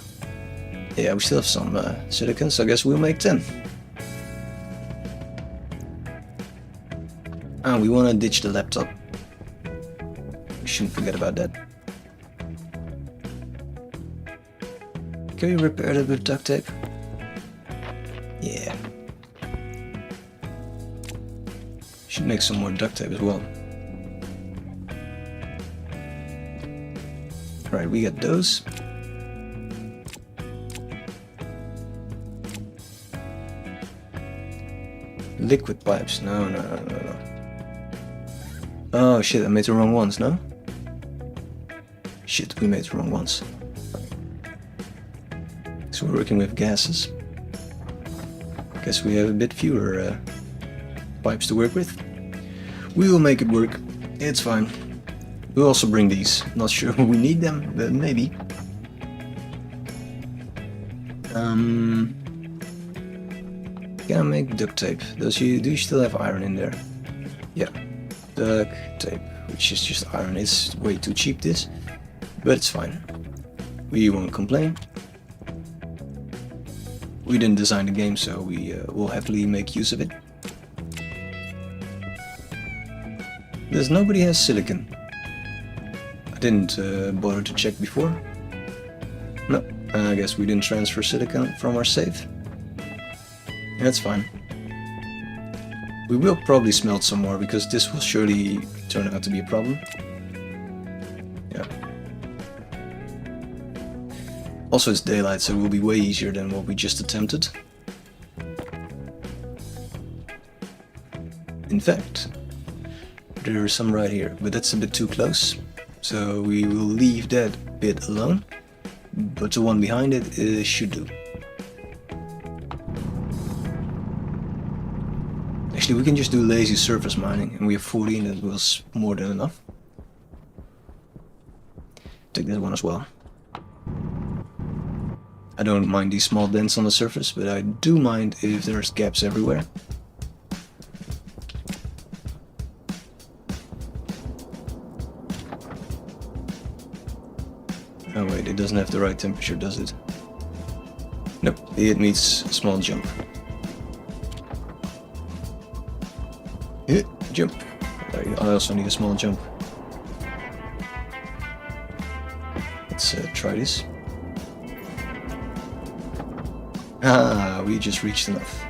Yeah, we still have some silicon, so I guess we'll make 10. And we want to ditch the laptop. We shouldn't forget about that. Can we repair that with duct tape? Yeah. Should make some more duct tape as well. Right, we got those. Liquid pipes. No. Oh shit, I made the wrong ones, no? Shit, we made the wrong ones. So we're working with gases. Guess we have a bit fewer pipes to work with. We will make it work. It's fine. We'll also bring these. Not sure we need them, but maybe. Can I make duct tape? Do you still have iron in there? Yeah. Duct tape, which is just iron. It's way too cheap, this. But it's fine. We won't complain. We didn't design the game, so we will happily make use of it. There's nobody has silicon. I didn't bother to check before. No, I guess we didn't transfer silicon from our safe. That's fine. We will probably smelt some more because this will surely turn out to be a problem. Yeah. Also it's daylight, so it will be way easier than what we just attempted. In fact, there is some right here, but that's a bit too close. So we will leave that bit alone, but the one behind it should do. Actually, we can just do lazy surface mining, and we have 40 and that was more than enough. Take that one as well. I don't mind these small dents on the surface, but I do mind if there's gaps everywhere. Oh wait, it doesn't have the right temperature, does it? Nope, it needs a small jump. Jump. I also need a small jump. Let's try this. Ah, we just reached enough.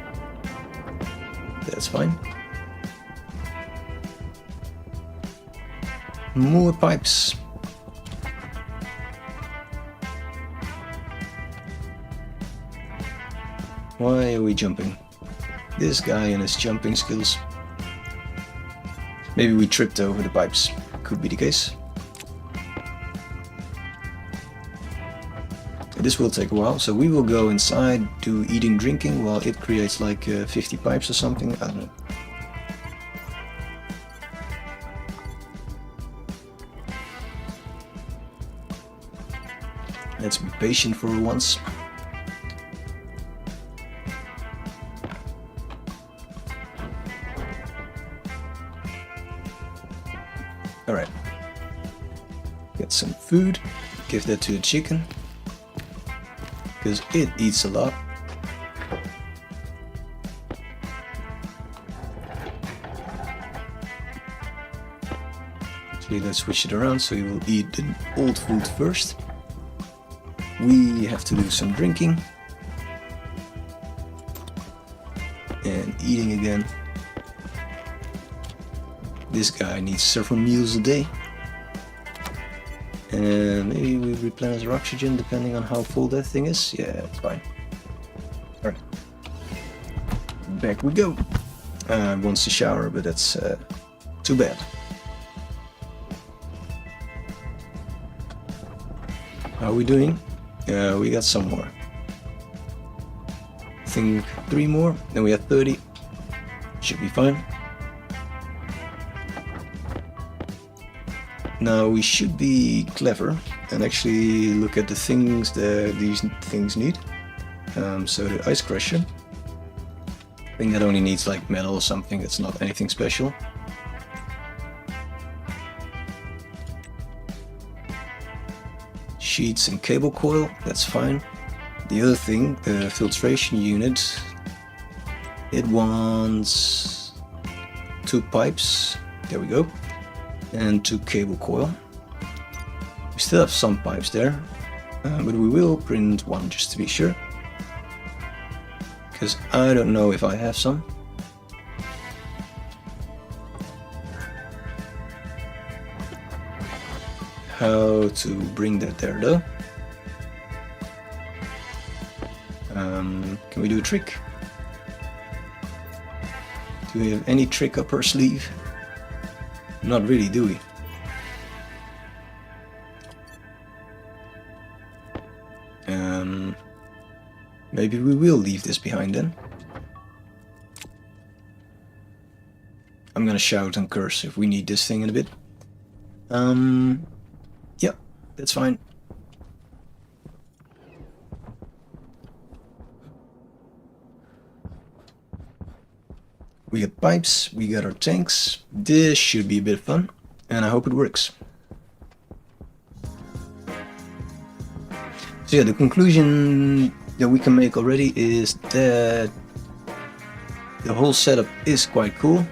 That's fine. More pipes. Why are we jumping? This guy and his jumping skills. Maybe we tripped over the pipes. Could be the case. This will take a while, so we will go inside, do eating, drinking, while it creates like 50 pipes or something. I don't know. Let's be patient for once. Alright. Get some food. Give that to the chicken. Because it eats a lot. Actually, let's switch it around, so he will eat the old food first. We have to do some drinking. And eating again. This guy needs several meals a day. And maybe we replenish our oxygen depending on how full that thing is. Yeah, it's fine. Alright. Back we go. Wants to shower, but that's too bad. How are we doing? We got some more. I think 3 more, then we have 30. Should be fine. Now we should be clever and actually look at the things that these things need. So the ice crusher. I think that only needs like metal or something, it's not anything special. Sheets and cable coil, that's fine. The other thing, the filtration unit, it wants 2 pipes, there we go, and 2 cable coil. We still have some pipes there, but we will print 1 just to be sure. Because I don't know if I have some. How to bring that there though? Can we do a trick? Do we have any trick up our sleeve? Not really, do we? Maybe we will leave this behind then. I'm gonna shout and curse if we need this thing in a bit. Yeah, that's fine. We got pipes, we got our tanks. This should be a bit of fun, and I hope it works. So yeah, the conclusion that we can make already is that the whole setup is quite cool,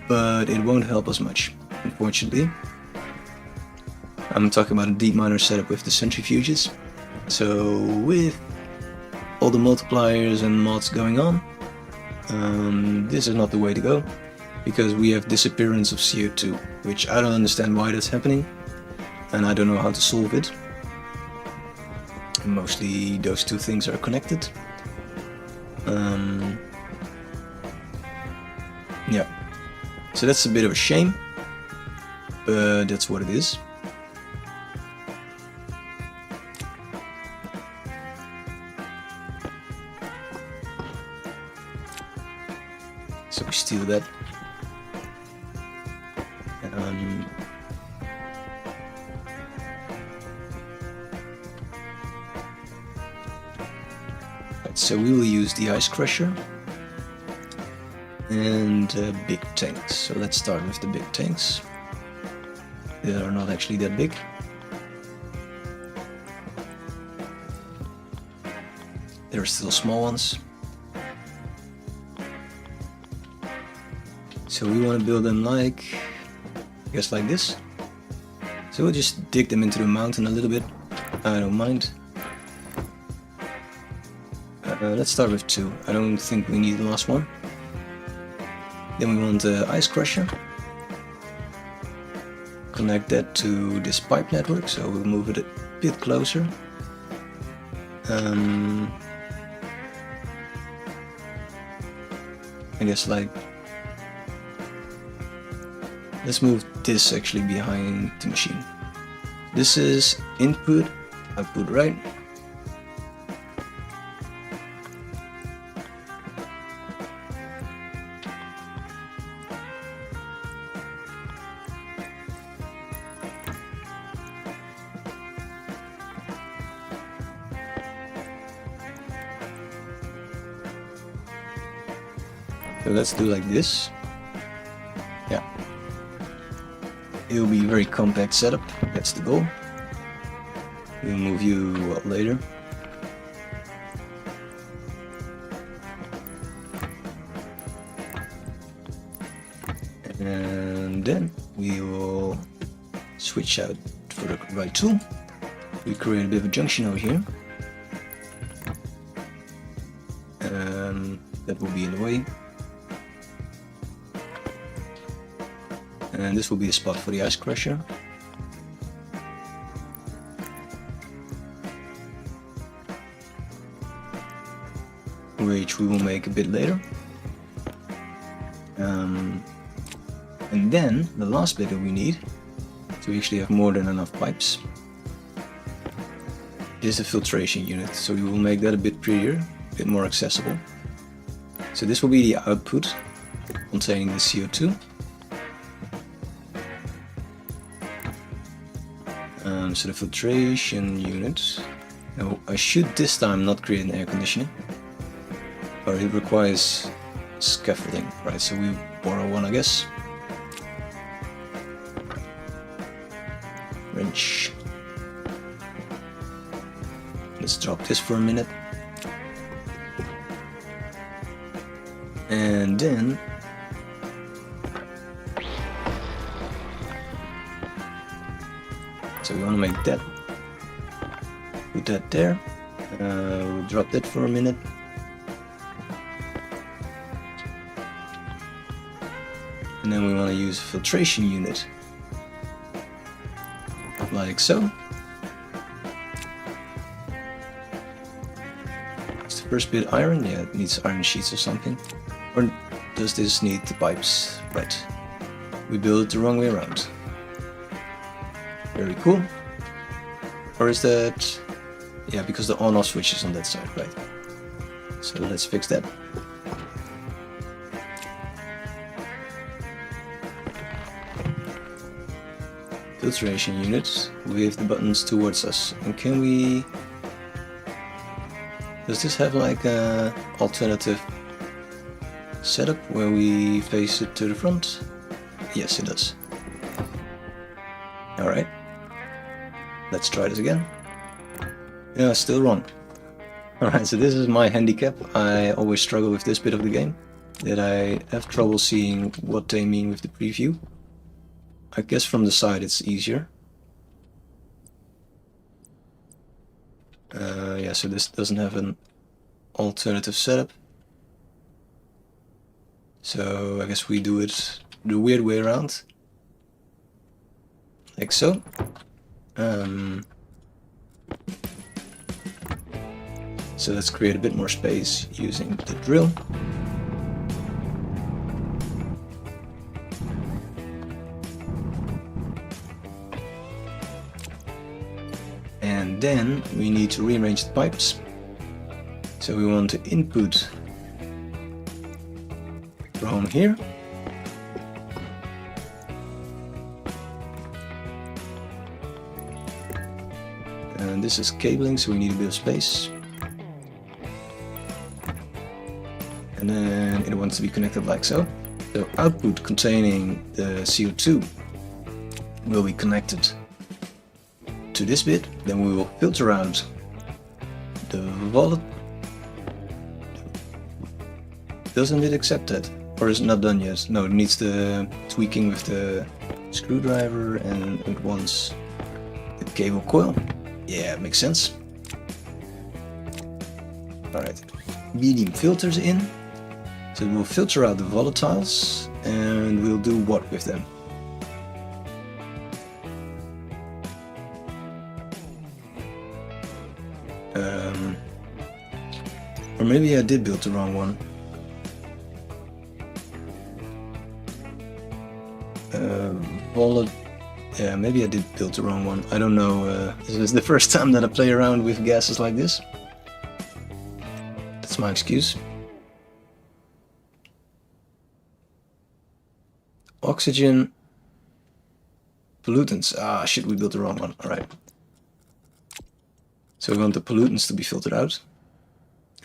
but it won't help us much, unfortunately. I'm talking about a deep miner setup with the centrifuges. So with all the multipliers and mods going on, this is not the way to go, because we have disappearance of CO2, which I don't understand why that's happening, and I don't know how to solve it. Mostly those two things are connected. Yeah, so that's a bit of a shame, but that's what it is. So we steal that. So we will use the ice crusher and big tanks. So let's start with the big tanks. They are not actually that big. There are still small ones. So we want to build them like, I guess like this. So we'll just dig them into the mountain a little bit. I don't mind. Let's start with 2. I don't think we need the last one. Then we want the ice crusher. Connect that to this pipe network, so we'll move it a bit closer. I guess like... Let's move this actually behind the machine. This is input, output right. So let's do like this. Yeah. It will be a very compact setup. That's the goal. We'll move you up later. And then we will switch out for the right tool. We create a bit of a junction over here. That will be in the way. And this will be the spot for the ice crusher. Which we will make a bit later. And then the last bit that we need to actually have more than enough pipes is a filtration unit. So we will make that a bit prettier, a bit more accessible. So this will be the output containing the CO2. So the filtration unit. Now I should this time not create an air conditioning, or it requires scaffolding, right? So we borrow one, I guess. Wrench. Let's drop this for a minute. And then so we want to make that. Put that there. We'll drop that for a minute. And then we want to use a filtration unit. Like so. Is the first bit iron? Yeah, it needs iron sheets or something. Or does this need the pipes? Right. We build it the wrong way around. Very cool. Or is that... yeah, because the on-off switch is on that side, right. So let's fix that. Filtration unit with the buttons towards us. And can we... does this have like a alternative setup where we face it to the front? Yes, it does. Alright. Let's try this again. Yeah, still wrong. Alright, so this is my handicap. I always struggle with this bit of the game. That I have trouble seeing what they mean with the preview. I guess from the side it's easier. Yeah, so this doesn't have an alternative setup. So I guess we do it the weird way around. Like so. So let's create a bit more space using the drill. And then we need to rearrange the pipes. So we want to input from here. And this is cabling, so we need a bit of space. And then it wants to be connected like so. The output containing the CO2 will be connected to this bit. Then we will filter out the volatile. Doesn't it accept that? Or is it not done yet? No, it needs the tweaking with the screwdriver, and it wants the cable coil. Yeah, makes sense. Alright, medium filters in. So we'll filter out the volatiles, and we'll do what with them? Or maybe I did build the wrong one. Yeah, maybe I did build the wrong one. I don't know. This is the first time that I play around with gases like this. That's my excuse. Oxygen. Pollutants. Ah, shit, we built the wrong one. Alright. So we want the pollutants to be filtered out.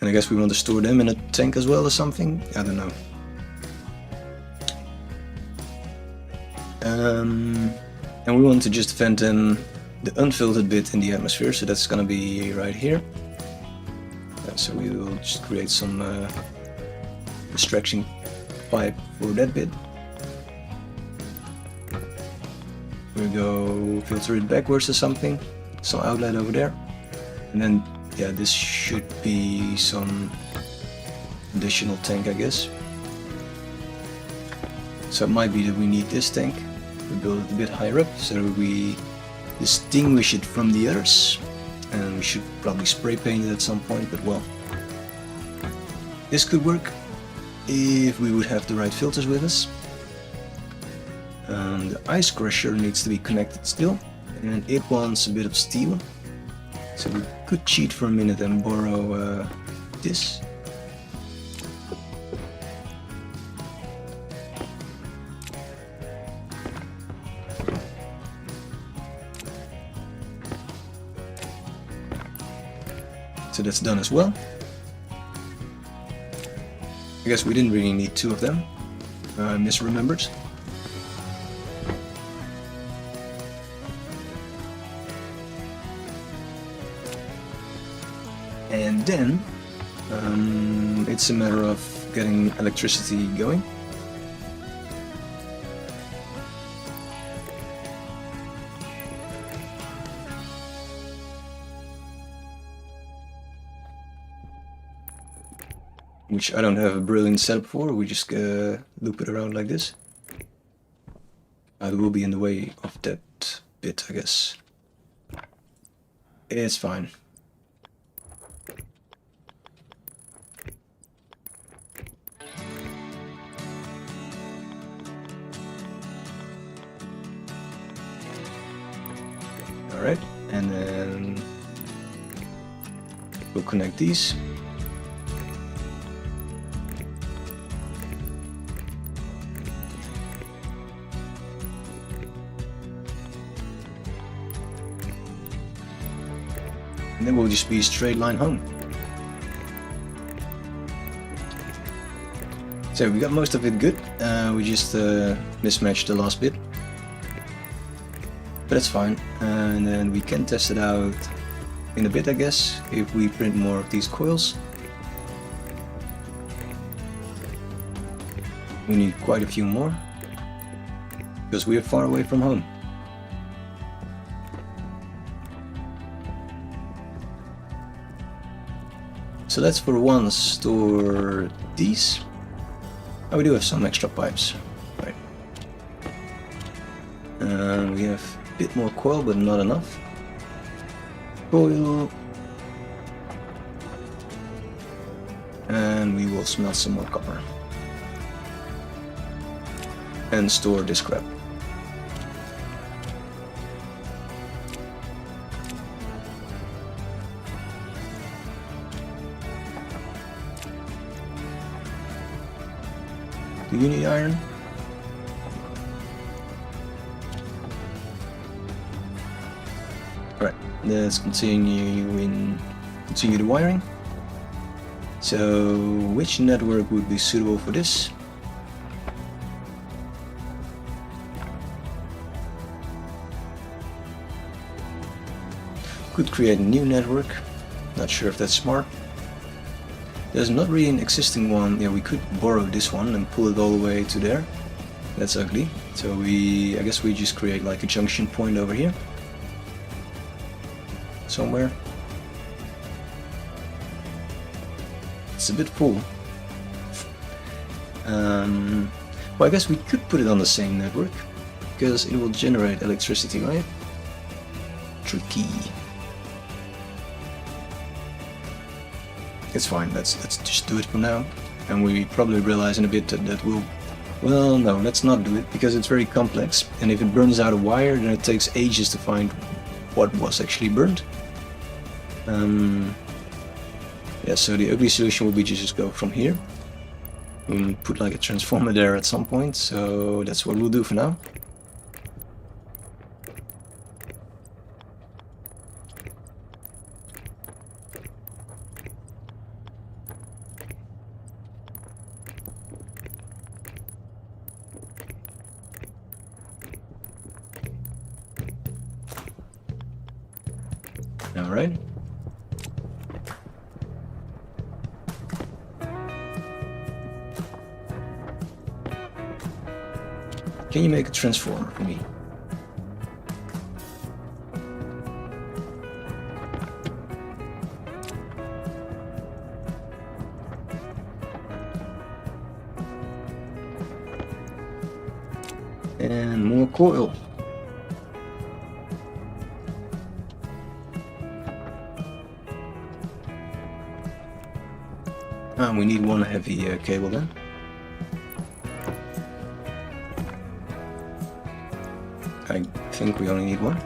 And I guess we want to store them in a tank as well or something? I don't know. And we want to just vent in the unfiltered bit in the atmosphere, so that's gonna be right here. So we will just create some distraction pipe for that bit. we go filter it backwards or something. Some outlet over there. And then, yeah, this should be some additional tank, I guess. So it might be that we need this tank. We build it a bit higher up so that we distinguish it from the others. And we should probably spray paint it at some point, but well. This could work if we would have the right filters with us. The ice crusher needs to be connected still, and it wants a bit of steel. So we could cheat for a minute and borrow this. So that's done as well. I guess we didn't really need two of them. I misremembered. And then it's a matter of getting electricity going. Which I don't have a brilliant setup for, we just loop it around like this. It will be in the way of that bit, I guess. It's fine. Alright, and then we'll connect these. And then we'll just be a straight line home. So we got most of it good, we just mismatched the last bit. But that's fine, and then we can test it out in a bit, I guess, if we print more of these coils. We need quite a few more, because we are far away from home. So let's for once store these. Oh, we do have some extra pipes, right? And we have a bit more coil, but not enough. Coil. And we will smelt some more copper. And store this crap. Do you need iron? Alright, let's continue the wiring. So, which network would be suitable for this? Could create a new network. Not sure if that's smart. There's not really an existing one. Yeah, we could borrow this one and pull it all the way to there. That's ugly. So I guess we just create like a junction point over here. Somewhere. It's a bit full. Well, I guess we could put it on the same network, because it will generate electricity, right? Tricky. It's fine, let's just do it for now. And we probably realize in a bit that will... Well, no, let's not do it, because it's very complex. And if it burns out a wire, then it takes ages to find what was actually burned. Yeah, so the ugly solution will be to just go from here. And put like a transformer there at some point, so that's what we'll do for now. Alright. Can you make a transformer for me? And more coil. We need one heavy cable then. I think we only need one.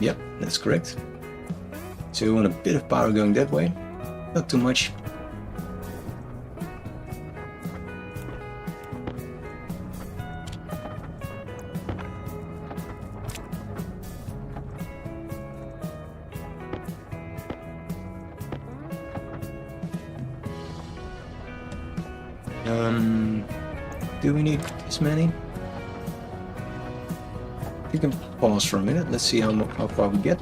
Yep, that's correct. So we want a bit of power going that way, not too much. Do we need this many? You can pause for a minute. Let's see how far we get.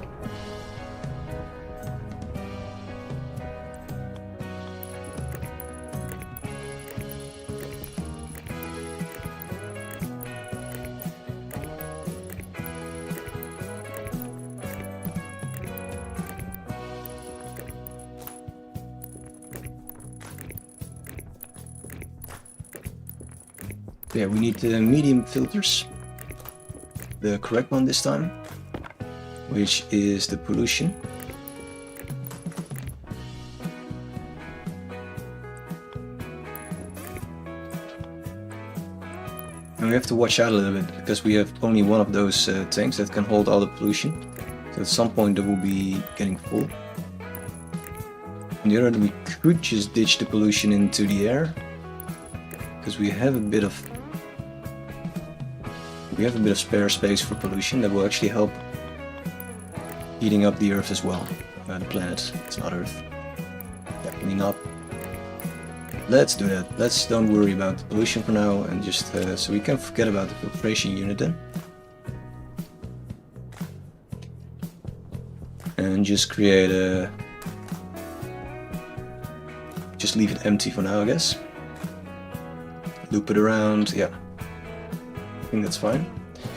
Yeah, we need the medium filters, the correct one this time, which is the pollution. And we have to watch out a little bit, because we have only one of those tanks that can hold all the pollution. So at some point it will be getting full. On the other hand, we could just ditch the pollution into the air, because we have a bit of spare space for pollution that will actually help heating up the Earth as well. The planet, it's not Earth. Definitely not. Let's do that. Let's don't worry about the pollution for now, and just so we can forget about the filtration unit then. And just create a... just leave it empty for now, I guess. Loop it around, yeah. I think that's fine.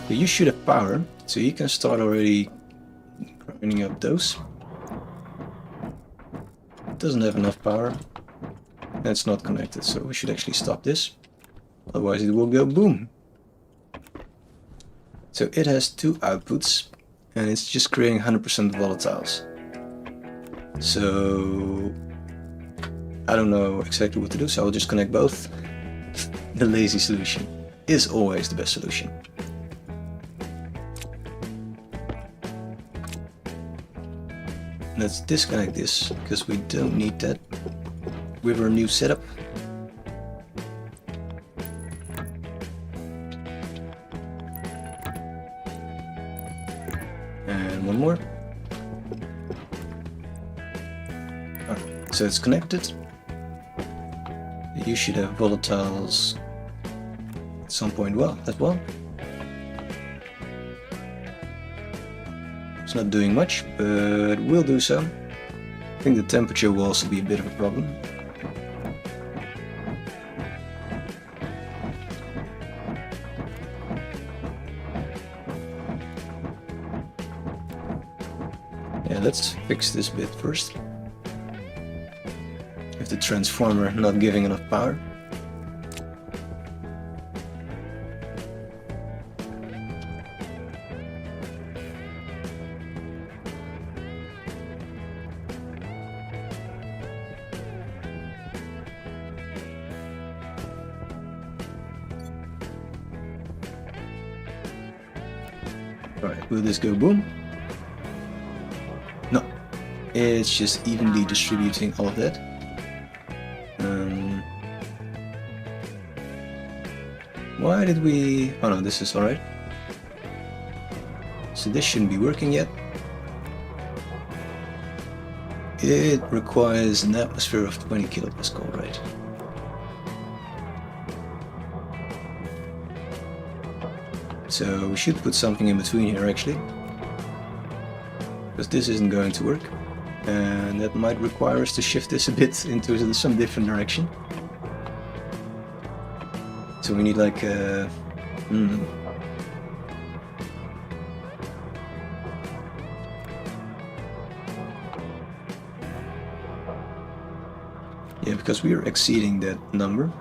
But you should have power, so you can start already grinding up those. It doesn't have enough power. And it's not connected, so we should actually stop this. Otherwise it will go boom. So it has two outputs, and it's just creating 100% volatiles. So I don't know exactly what to do, so I'll just connect both. The lazy solution is always the best solution. Let's disconnect this, because we don't need that with our new setup. And one more. So it's connected. You should have volatiles at some point as well. It's not doing much, but will do so. I think the temperature will also be a bit of a problem. Yeah, let's fix this bit first. If the transformer not giving enough power. Alright, will this go boom? No, it's just evenly distributing all of that. Why did we... oh no, this is alright. So this shouldn't be working yet. It requires an atmosphere of 20 kilopascal, right? So we should put something in between here actually. Because this isn't going to work. And that might require us to shift this a bit into some different direction. So we need like a... Yeah, because we are exceeding that number.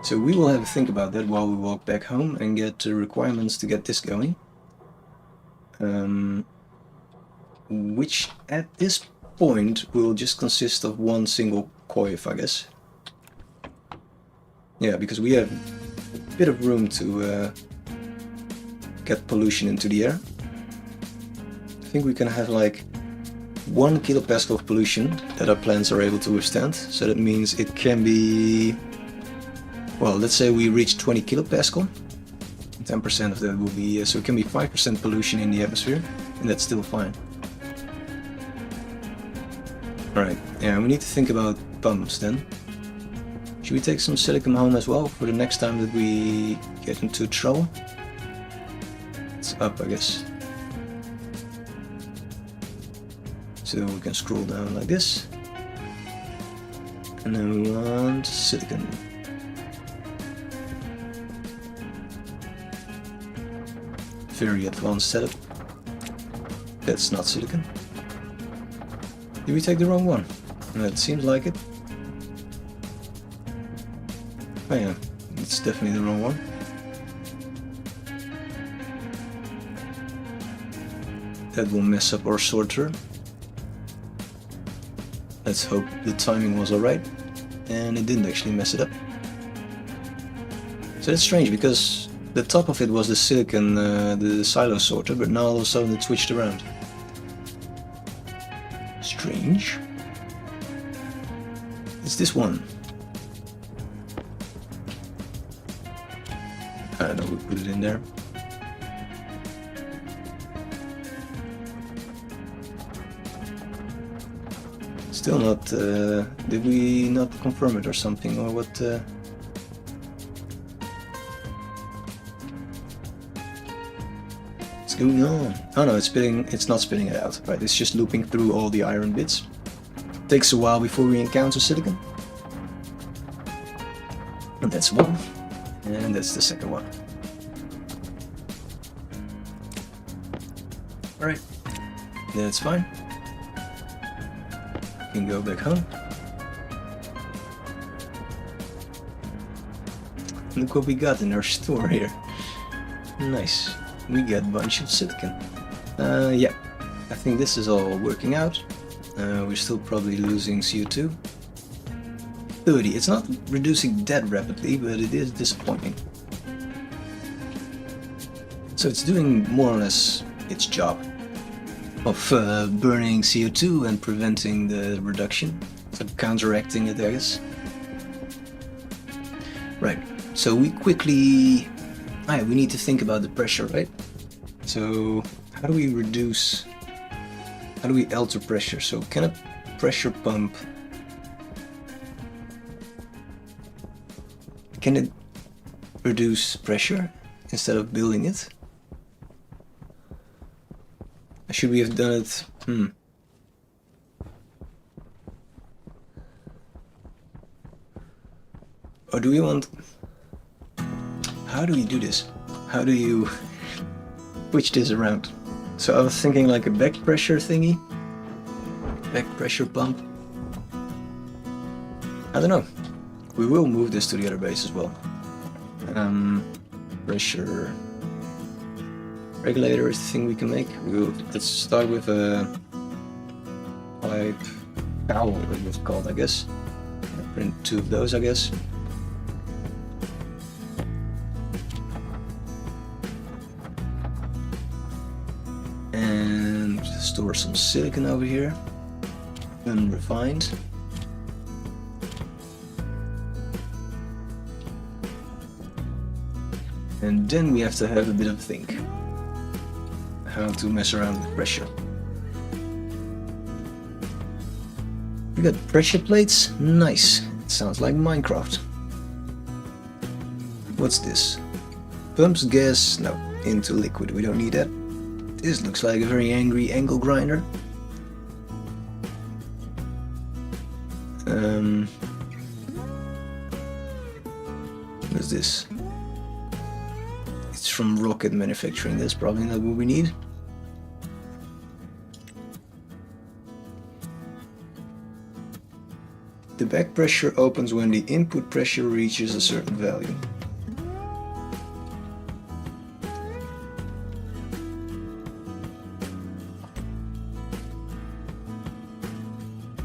So we will have a think about that while we walk back home and get the requirements to get this going. Which at this point will just consist of one single coif, I guess. Yeah, because we have a bit of room to get pollution into the air. I think we can have like 1 kilopascal of pollution that our plants are able to withstand. So that means it can be, well, let's say we reach 20 kilopascal. 10% of that will be, so it can be 5% pollution in the atmosphere, and that's still fine. Alright, yeah, we need to think about pumps then. Should we take some silicon home as well for the next time that we get into trouble? It's up, I guess. So we can scroll down like this. And then we want silicon. Very advanced setup. That's not silicon. Did we take the wrong one? It seems like it. Oh yeah, it's definitely the wrong one. That will mess up our sorter. Let's hope the timing was alright, and it didn't actually mess it up. So that's strange, because the top of it was the silicon, the silo sorter, but now all of a sudden it switched around. Strange. It's this one. I don't know, we put it in there. Still not, did we not confirm it or something, or what? What's going on? Oh no, it's not spitting it out, right? It's just looping through all the iron bits. Takes a while before we encounter silicon. And that's one. And that's the second one. Alright, that's fine. We can go back home. Look what we got in our store here. Nice. We got a bunch of silicon. Yeah, I think this is all working out. We're still probably losing CO2. 30. It's not reducing that rapidly, but it is disappointing. So it's doing more or less its job of burning CO2 and preventing the reduction. So counteracting it, I guess. Right, so we quickly... we need to think about the pressure, right? So how do we reduce... How do we alter pressure? So can a pressure pump... Can it reduce pressure instead of building it? Should we have done it? Or do we want... How do we do this? How do you switch this around? So I was thinking like a back pressure thingy. Back pressure pump. I don't know. We will move this to the other base as well. Pressure regulator is the thing we can make. Let's start with a pipe cowl, what it's called, I guess. I'll print 2 of those, I guess. And store some silicon over here, unrefined. And then we have to have a bit of a think how to mess around with pressure. We got pressure plates, nice. It sounds like Minecraft. What's this? Pumps gas, no, into liquid, we don't need that. This looks like a very angry angle grinder. What's this? It's from rocket manufacturing, that's probably not what we need. The back pressure opens when the input pressure reaches a certain value.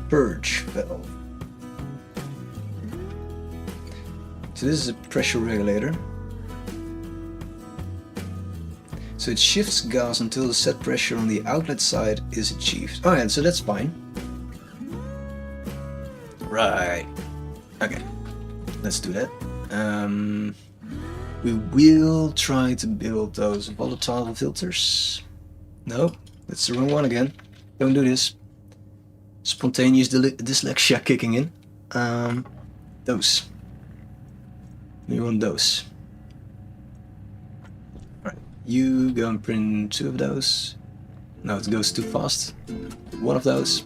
Purge valve. So this is a pressure regulator. So it shifts gas until the set pressure on the outlet side is achieved. Oh yeah, so that's fine. Right. Okay. Let's do that. We will try to build those volatile filters. No, that's the wrong one again. Don't do this. Spontaneous dyslexia kicking in. Those. We want those. Alright, you go and print 2 of those. No, it goes too fast. 1 of those.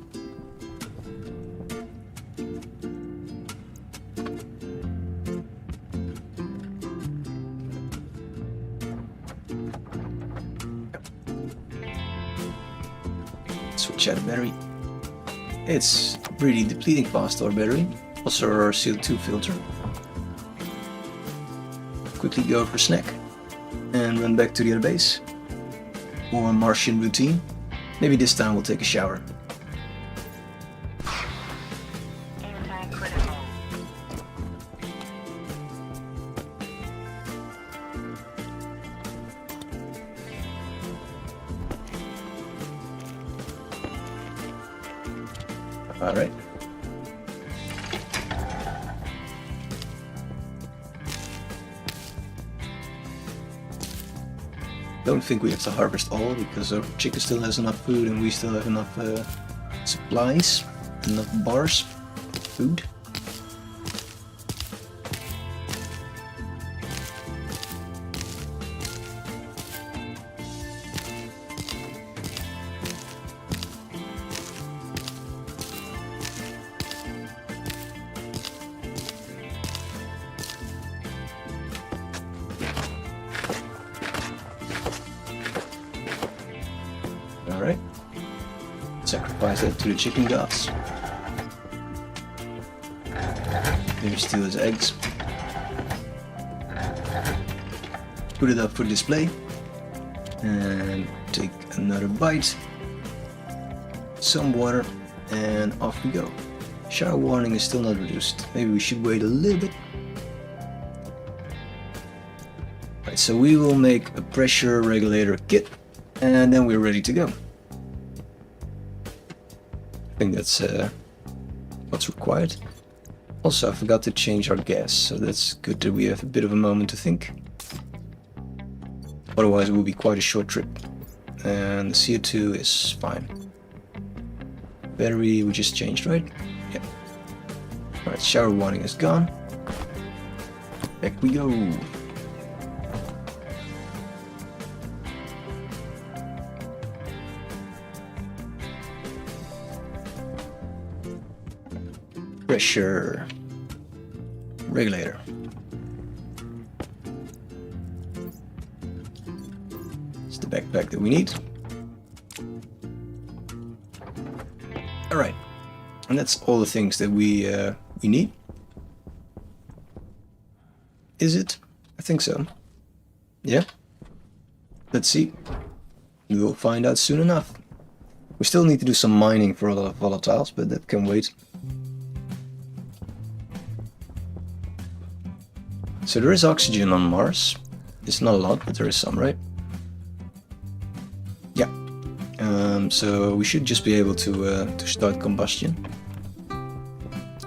Switch out a battery. It's really depleting fast, our battery. Also our CO2 filter. Quickly go for a snack and run back to the other base. Or Martian routine. Maybe this time we'll take a shower. Alright. Don't think we have to harvest all because our chicken still has enough food and we still have enough supplies, enough bars, food. Alright. Sacrifice that to the chicken gods. Maybe steal his eggs. Put it up for display. And take another bite. Some water. And off we go. Shower warning is still not reduced. Maybe we should wait a little bit. Right, so we will make a pressure regulator kit. And then we're ready to go. I think that's what's required. Also, I forgot to change our gas, so that's good that we have a bit of a moment to think. Otherwise it will be quite a short trip. And the CO2 is fine. Battery we just changed, right? Yeah. Alright, shower warning is gone. Back we go. Pressure regulator. It's the backpack that we need. All right, and that's all the things that we need. Is it? I think so. Yeah. Let's see. We will find out soon enough. We still need to do some mining for a lot of volatiles, but that can wait. So there is oxygen on Mars. It's not a lot, but there is some, right? Yeah. So we should just be able to start combustion.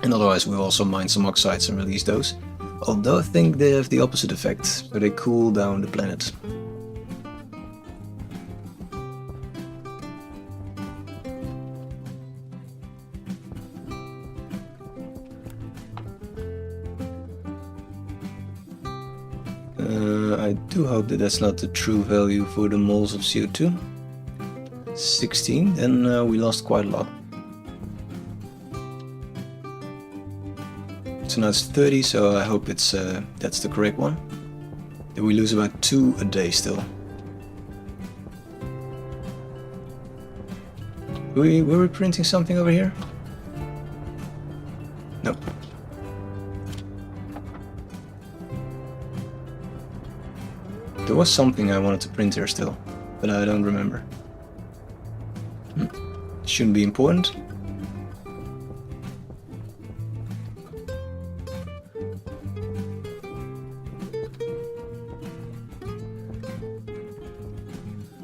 And otherwise we'll also mine some oxides and release those. Although I think they have the opposite effect, so they cool down the planet. I do hope that that's not the true value for the moles of CO2. 16, then we lost quite a lot. So now it's 30, so I hope it's that's the correct one. Then we lose about 2 a day still. Were we printing something over here? No. There was something I wanted to print here still, but I don't remember. Shouldn't be important.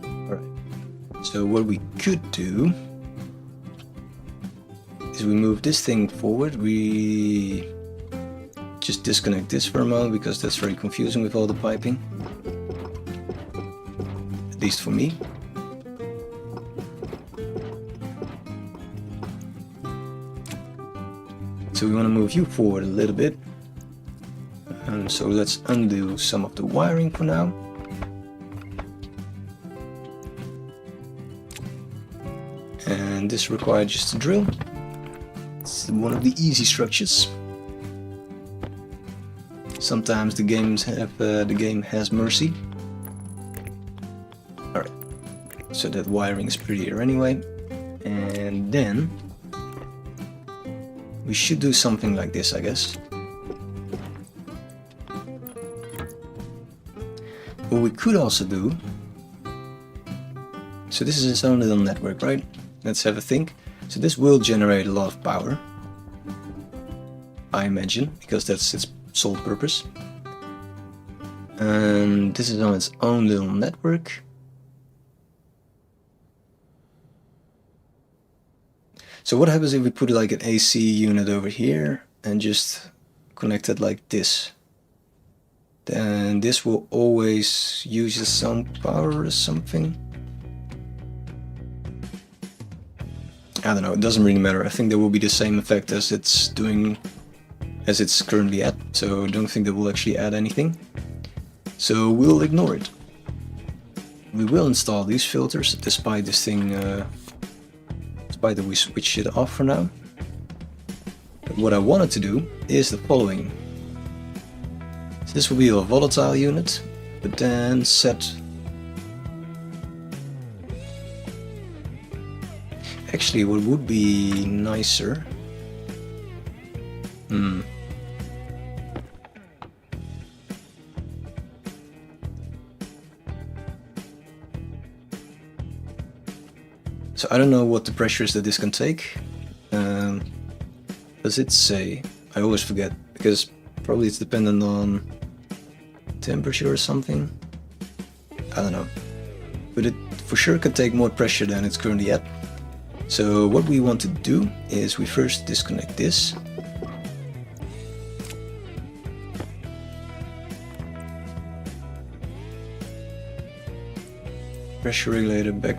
Alright, so what we could do is we move this thing forward. We just disconnect this for a moment because that's very confusing with all the piping. At least for me. So we want to move you forward a little bit. So let's undo some of the wiring for now. And this requires just a drill. It's one of the easy structures. Sometimes the game has mercy. Alright, so that wiring is prettier anyway. And then we should do something like this, I guess. What we could also do, so this is its own little network, right? Let's have a think. So this will generate a lot of power, I imagine, because that's its sole purpose. And this is on its own little network. So what happens if we put like an AC unit over here and just connect it like this? Then this will always use some power or something. I don't know, it doesn't really matter. I think there will be the same effect as it's doing, as it's currently at. So I don't think that will actually add anything. So we'll ignore it. We will install these filters despite this thing, despite that we switch it off for now. But what I wanted to do is the following. So this will be a volatile unit, but then set. Actually, what would be nicer? So I don't know what the pressure is that this can take. Does it say? I always forget, because probably it's dependent on temperature or something. I don't know. But it for sure can take more pressure than it's currently at. So what we want to do is we first disconnect this. Pressure regulator back.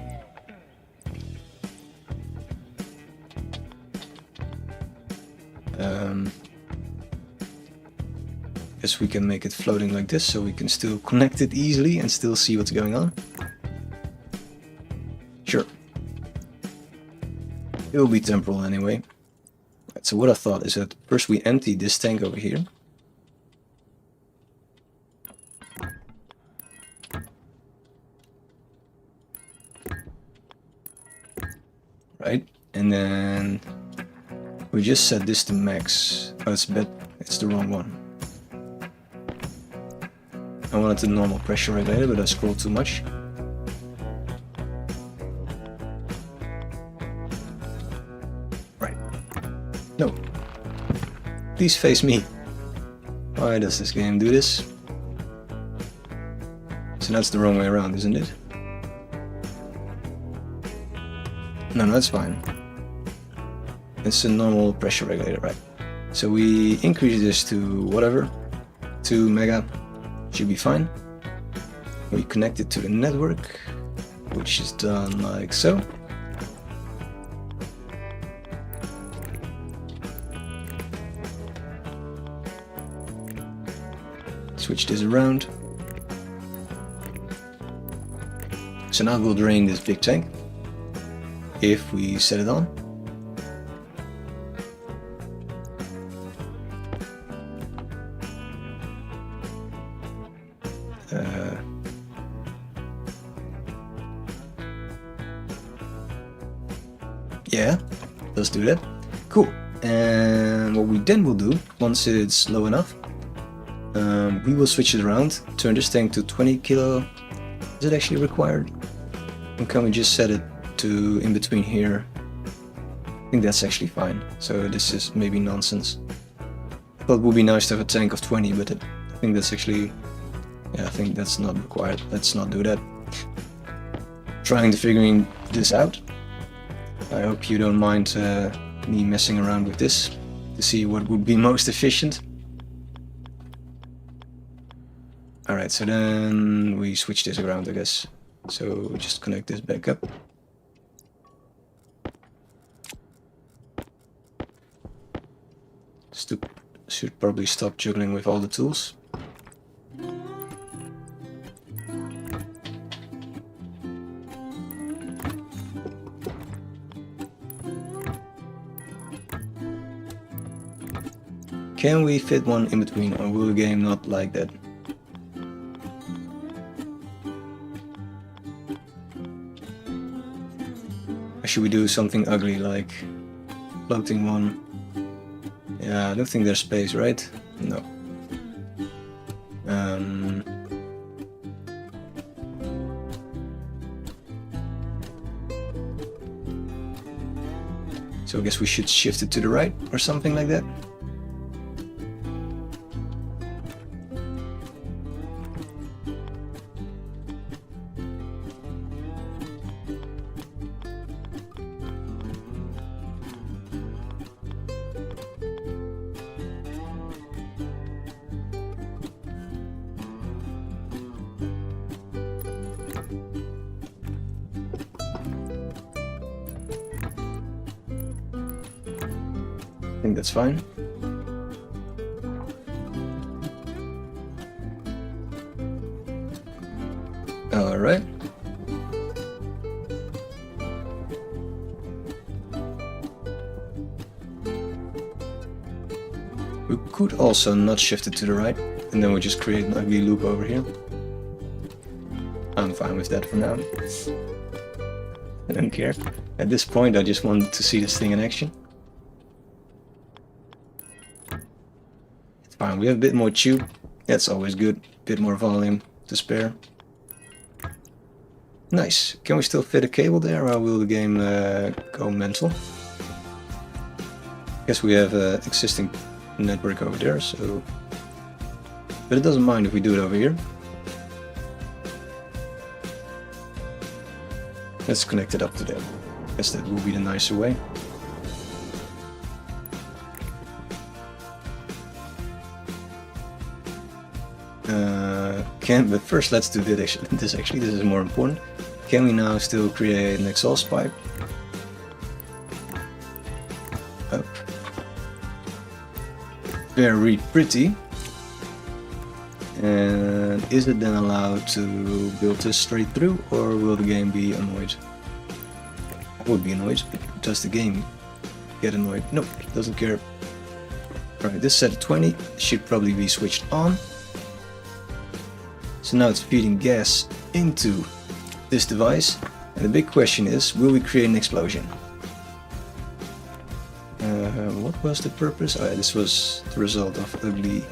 Guess we can make it floating like this so we can still connect it easily and still see what's going on. Sure. It will be temporal anyway. Right, so what I thought is that first we empty this tank over here. Right, and then we just set this to max. Oh, it's the wrong one. I wanted the normal pressure regulator, but I scrolled too much. Right. No. Please face me. Why does this game do this? So that's the wrong way around, isn't it? No, that's fine. It's a normal pressure regulator, right? So we increase this to whatever, 2 mega. Should be fine. We connect it to the network, which is done like so. Switch this around. So now we'll drain this big tank if we set it on. Yeah, let's do that. Cool. And what we then will do, once it's low enough, We will switch it around, turn this tank to 20 kilo. Is it actually required? And can we just set it to in between here? I think that's actually fine. So this is maybe nonsense. I thought it would be nice to have a tank of 20, but I think that's actually... yeah, I think that's not required. Let's not do that. Trying to figuring this out. I hope you don't mind me messing around with this to see what would be most efficient. Alright, so then we switch this around, I guess. So just connect this back up. Should probably stop juggling with all the tools. Can we fit one in between, or will the game not like that? Or should we do something ugly like floating one? Yeah, I don't think there's space, right? No. So I guess we should shift it to the right or something like that. I think that's fine. All right. We could also not shift it to the right, and then we just create an ugly loop over here. I'm fine with that for now. I don't care. At this point, I just wanted to see this thing in action. It's fine. We have a bit more tube. That's always good. Bit more volume to spare. Nice. Can we still fit a cable there, or will the game go mental? Guess we have an existing network over there, so... But it doesn't mind if we do it over here. Let's connect it up to them. Guess that will be the nicer way. But first let's do this actually, this is more important. Can we now still create an exhaust pipe? Up. Very pretty. And is it then allowed to build this straight through, or will the game be annoyed? I would be annoyed. Does the game get annoyed? Nope, doesn't care. Alright, this set of 20 should probably be switched on. So now it's feeding gas into this device. And the big question is, will we create an explosion? What was the purpose? Oh, yeah, this was the result of ugly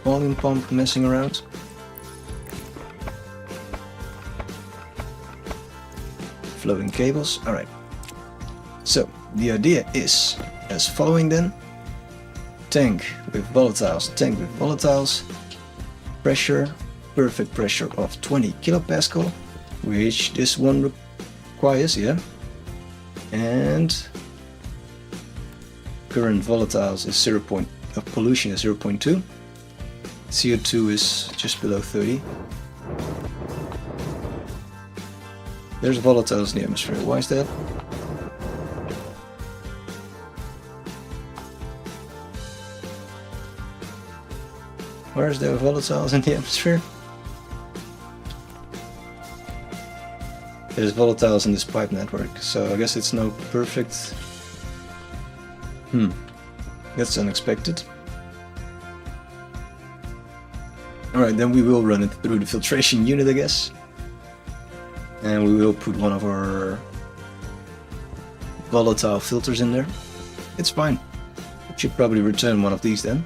volume pump messing around. Floating cables. Alright. So the idea is as following then. Tank with volatiles, pressure, perfect pressure of 20 kilopascal, which this one requires, yeah. And current volatiles is 0. Pollution is 0.2. CO2 is just below 30. There's volatiles in the atmosphere. Why is that? Where is there volatiles in the atmosphere? There's volatiles in this pipe network, so I guess it's no perfect... That's unexpected. Alright, then we will run it through the filtration unit, I guess. And we will put one of our volatile filters in there. It's fine. It should probably return one of these then.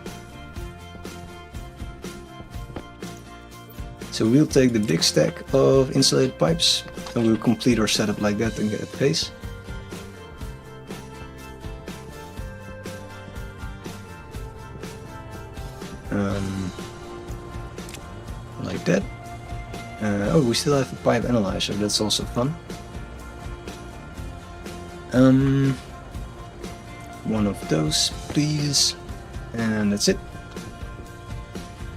So we'll take the big stack of insulated pipes and we'll complete our setup like that and get at pace. Like that. Oh, we still have a pipe analyzer, that's also fun. One of those, please. And that's it.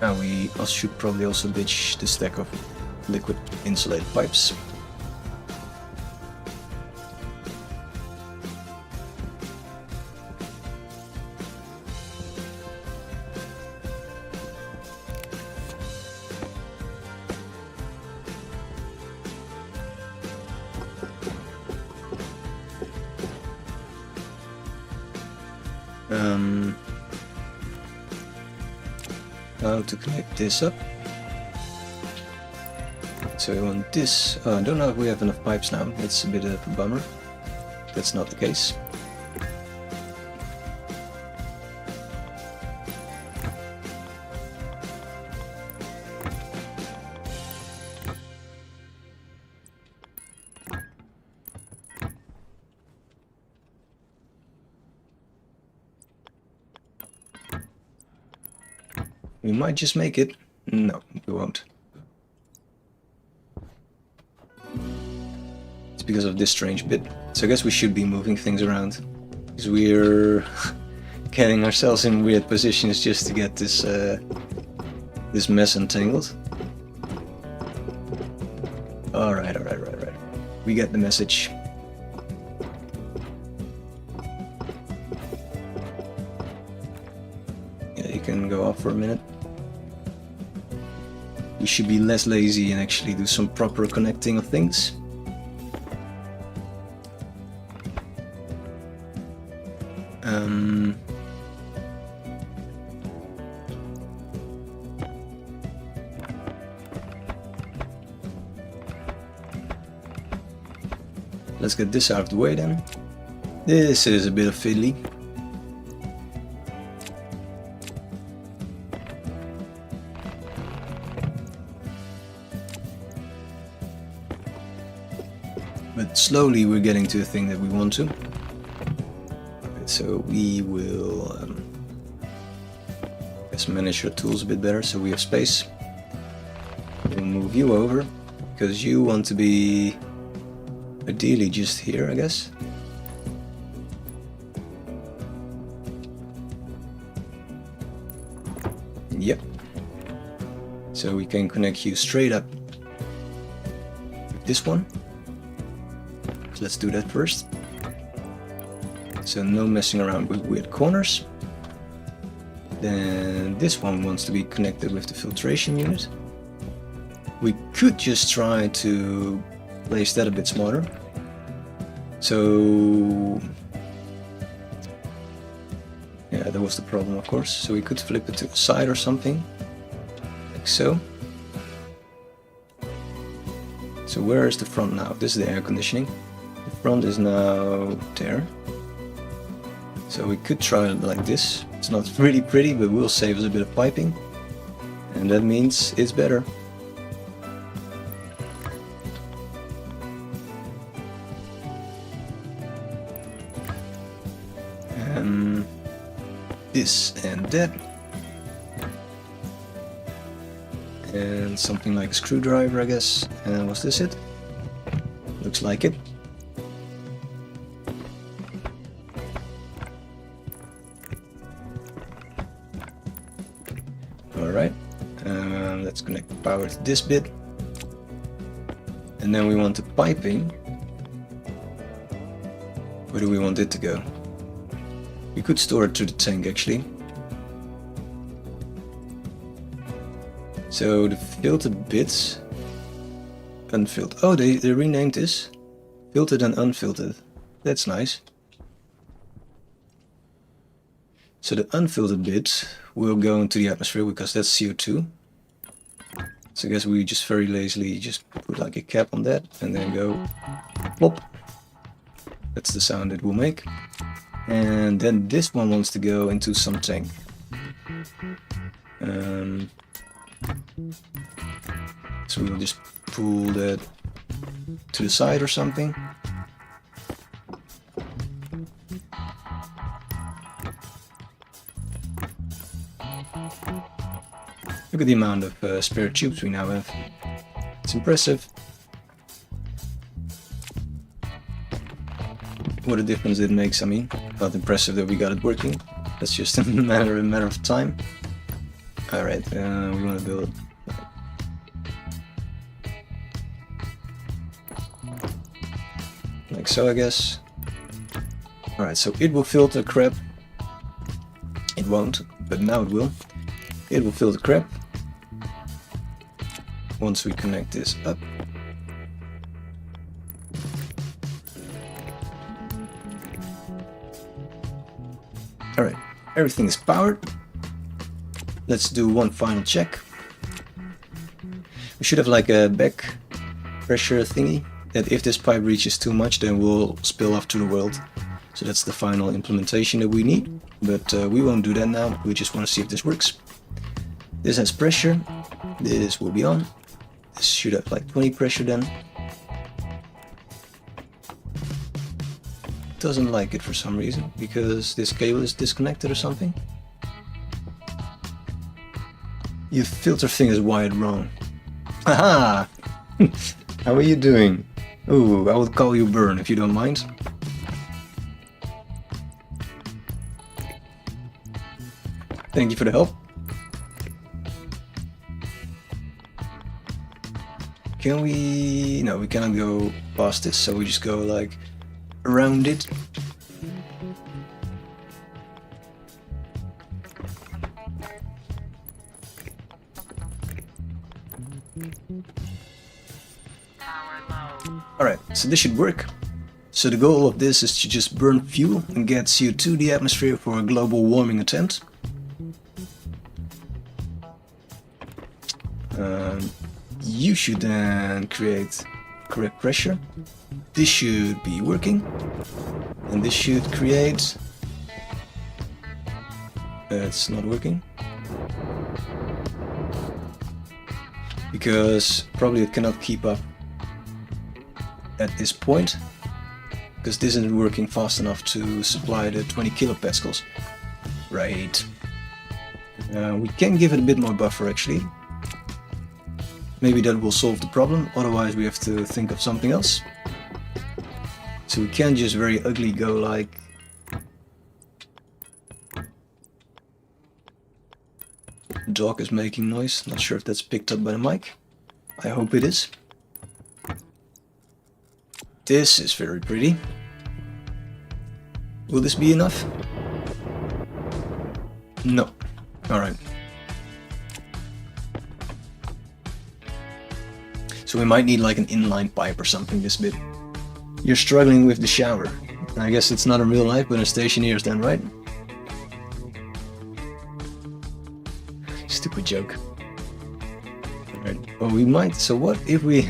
Now we should probably also ditch the stack of liquid insulated pipes. How to connect this up. So we want this. I don't know if we have enough pipes now. That's a bit of a bummer. That's not the case. We might just make it. No, we won't. It's because of this strange bit. So I guess we should be moving things around. Because we're getting ourselves in weird positions just to get this this mess untangled. Alright. We get the message. Yeah, you can go off for a minute. We should be less lazy and actually do some proper connecting of things. Let's get this out of the way then. This is a bit of fiddly. But slowly we're getting to a thing that we want to. Okay, so we will let's manage your tools a bit better so we have space. We'll move you over because you want to be ideally just here, I guess. Yep. So we can connect you straight up with this one. So let's do that first. So no messing around with weird corners. Then this one wants to be connected with the filtration unit. We could just try to place that a bit smarter. So yeah, that was the problem, of course. So we could flip it to the side or something, like so. So where is the front now? This is the air conditioning. The front is now there. So we could try it like this. It's not really pretty, but will save us a bit of piping. And that means it's better. This and that. And something like a screwdriver, I guess. And was this it? Looks like it. Alright. Let's connect the power to this bit. And then we want the piping. Where do we want it to go? We could store it to the tank actually. So the filtered bits, unfiltered. Oh, they renamed this. Filtered and unfiltered. That's nice. So the unfiltered bits will go into the atmosphere because that's CO2. So I guess we just very lazily just put like a cap on that and then go plop. That's the sound it will make. And then this one wants to go into some tank. So we'll just pull that to the side or something. Look at the amount of spare tubes we now have. It's impressive. What a difference it makes, I mean. Not impressive that we got it working. That's just a matter of time. Alright, we want to build like so, I guess. Alright, so it will filter crap. It won't, but now it will. It will filter crap once we connect this up. Alright, everything is powered. Let's do one final check. We should have like a back pressure thingy that if this pipe reaches too much, then we'll spill off to the world. So that's the final implementation that we need, but we won't do that now. We just want to see if this works. This has pressure. This will be on. This should have like 20 pressure then. Doesn't like it for some reason, because this cable is disconnected or something. Your filter thing is wired wrong. Haha! How are you doing? Ooh, I would call you Burn if you don't mind. Thank you for the help. Can we... No, we cannot go past this, so we just go like around it. Alright, so this should work. So the goal of this is to just burn fuel and get CO2 to the atmosphere for a global warming attempt. You should then create correct pressure. This should be working. And this should create... it's not working. Because probably it cannot keep up at this point, because this isn't working fast enough to supply the 20 kilopascals. Right. We can give it a bit more buffer actually. Maybe that will solve the problem, otherwise we have to think of something else. So we can't just very ugly go like... Dog is making noise, not sure if that's picked up by the mic. I hope it is. This is very pretty. Will this be enough? No. Alright. So we might need like an inline pipe or something this bit. You're struggling with the shower. I guess it's not in real life, but in Stationeers then, right? Stupid joke. Alright. Well, we might. So what if we...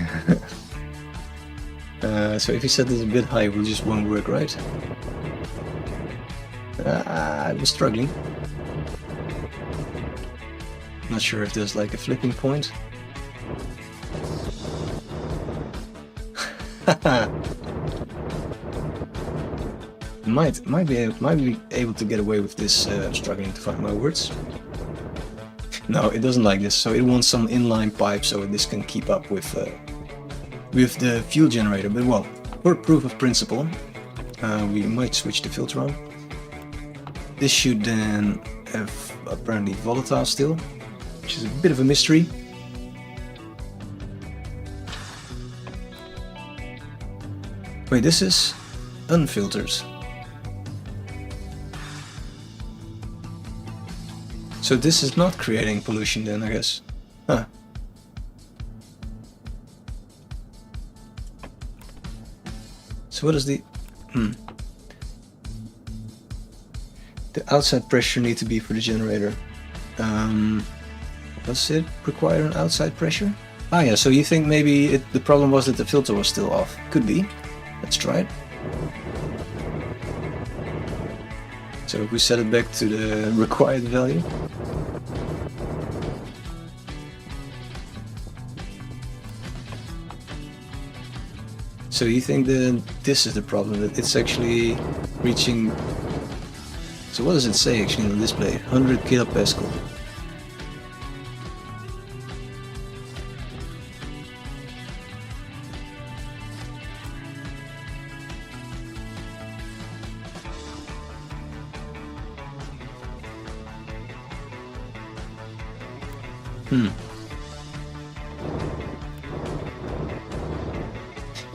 so if we set this a bit high, it just won't work, right? I was struggling. Not sure if there's like a flipping point. might be able to get away with this. I'm struggling to find my words. No, it doesn't like this. So it wants some inline pipe so this can keep up with the fuel generator. But well, for proof of principle, we might switch the filter on. This should then have apparently volatile still, which is a bit of a mystery. Wait, this is unfiltered. So this is not creating pollution then, I guess. Huh. So what is the... The outside pressure need to be for the generator. Does it require an outside pressure? Ah yeah, so you think maybe the problem was that the filter was still off. Could be. Let's try it. So if we set it back to the required value. So you think that this is the problem, that it's actually reaching... So what does it say actually on the display? 100 kilopascal.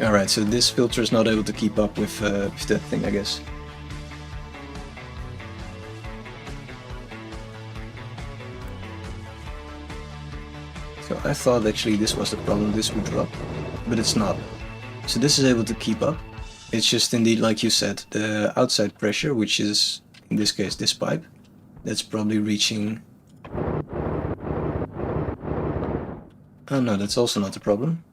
Alright, so this filter is not able to keep up with that thing, I guess. So I thought actually this was the problem, this would drop, but it's not. So this is able to keep up. It's just indeed, like you said, the outside pressure, which is, in this case, this pipe, that's probably reaching... Oh no, that's also not the problem.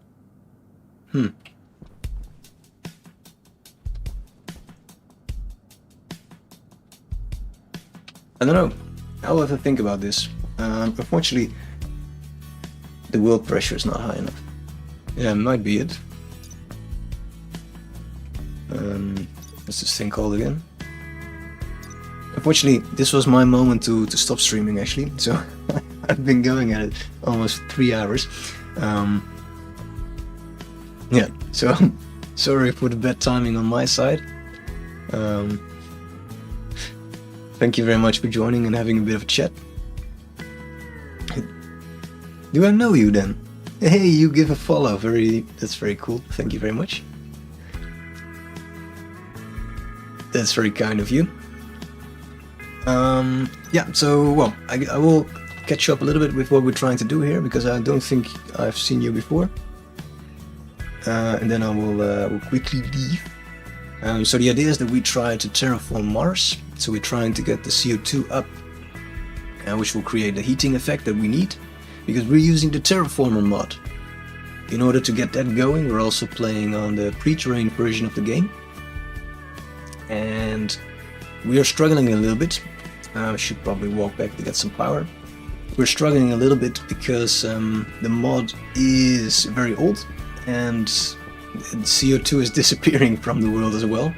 I don't know. I'll have to think about this. Unfortunately, the world pressure is not high enough. Yeah, might be it. What's this thing called again? Unfortunately, this was my moment to stop streaming actually, so I've been going at it almost 3 hours. Yeah, so sorry for the bad timing on my side. Thank you very much for joining and having a bit of a chat. Do I know you then? Hey, you give a follow, that's very cool, thank you very much. That's very kind of you. Yeah, so, well, I will catch up a little bit with what we're trying to do here, because I don't think I've seen you before. And then I will quickly leave. So the idea is that we try to terraform Mars. So we're trying to get the CO2 up, which will create the heating effect that we need, because we're using the Terraformer mod. In order to get that going, we're also playing on the pre-trained version of the game. And we are struggling a little bit. I should probably walk back to get some power. We're struggling a little bit because the mod is very old and CO2 is disappearing from the world as well,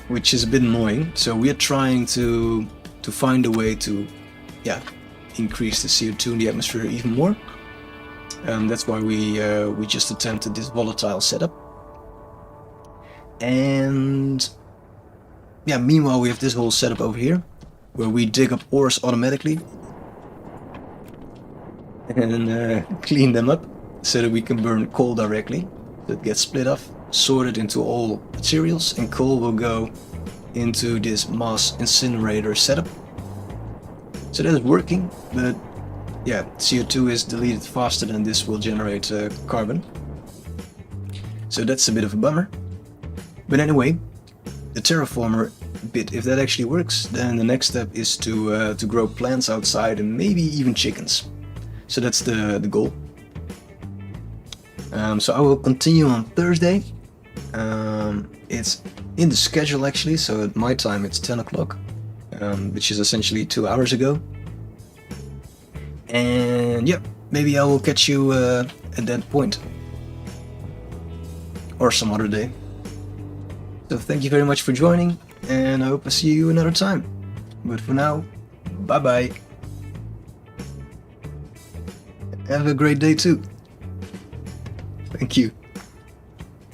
which is a bit annoying. So we are trying to find a way to, yeah, increase the CO2 in the atmosphere even more. That's why we just attempted this volatile setup. And yeah, meanwhile we have this whole setup over here, where we dig up ores automatically and clean them up so that we can burn coal directly. That gets split off, sorted into all materials, and coal will go into this mass incinerator setup. So that is working, but yeah, CO2 is deleted faster than this will generate carbon. So that's a bit of a bummer. But anyway, the terraformer bit, if that actually works, then the next step is to grow plants outside and maybe even chickens. So that's the goal. So I will continue on Thursday. It's in the schedule actually, so at my time it's 10 o'clock, which is essentially 2 hours ago. And yeah, maybe I will catch you at that point. Or some other day. So thank you very much for joining, and I hope I see you another time. But for now, bye bye. Have a great day too. Thank you.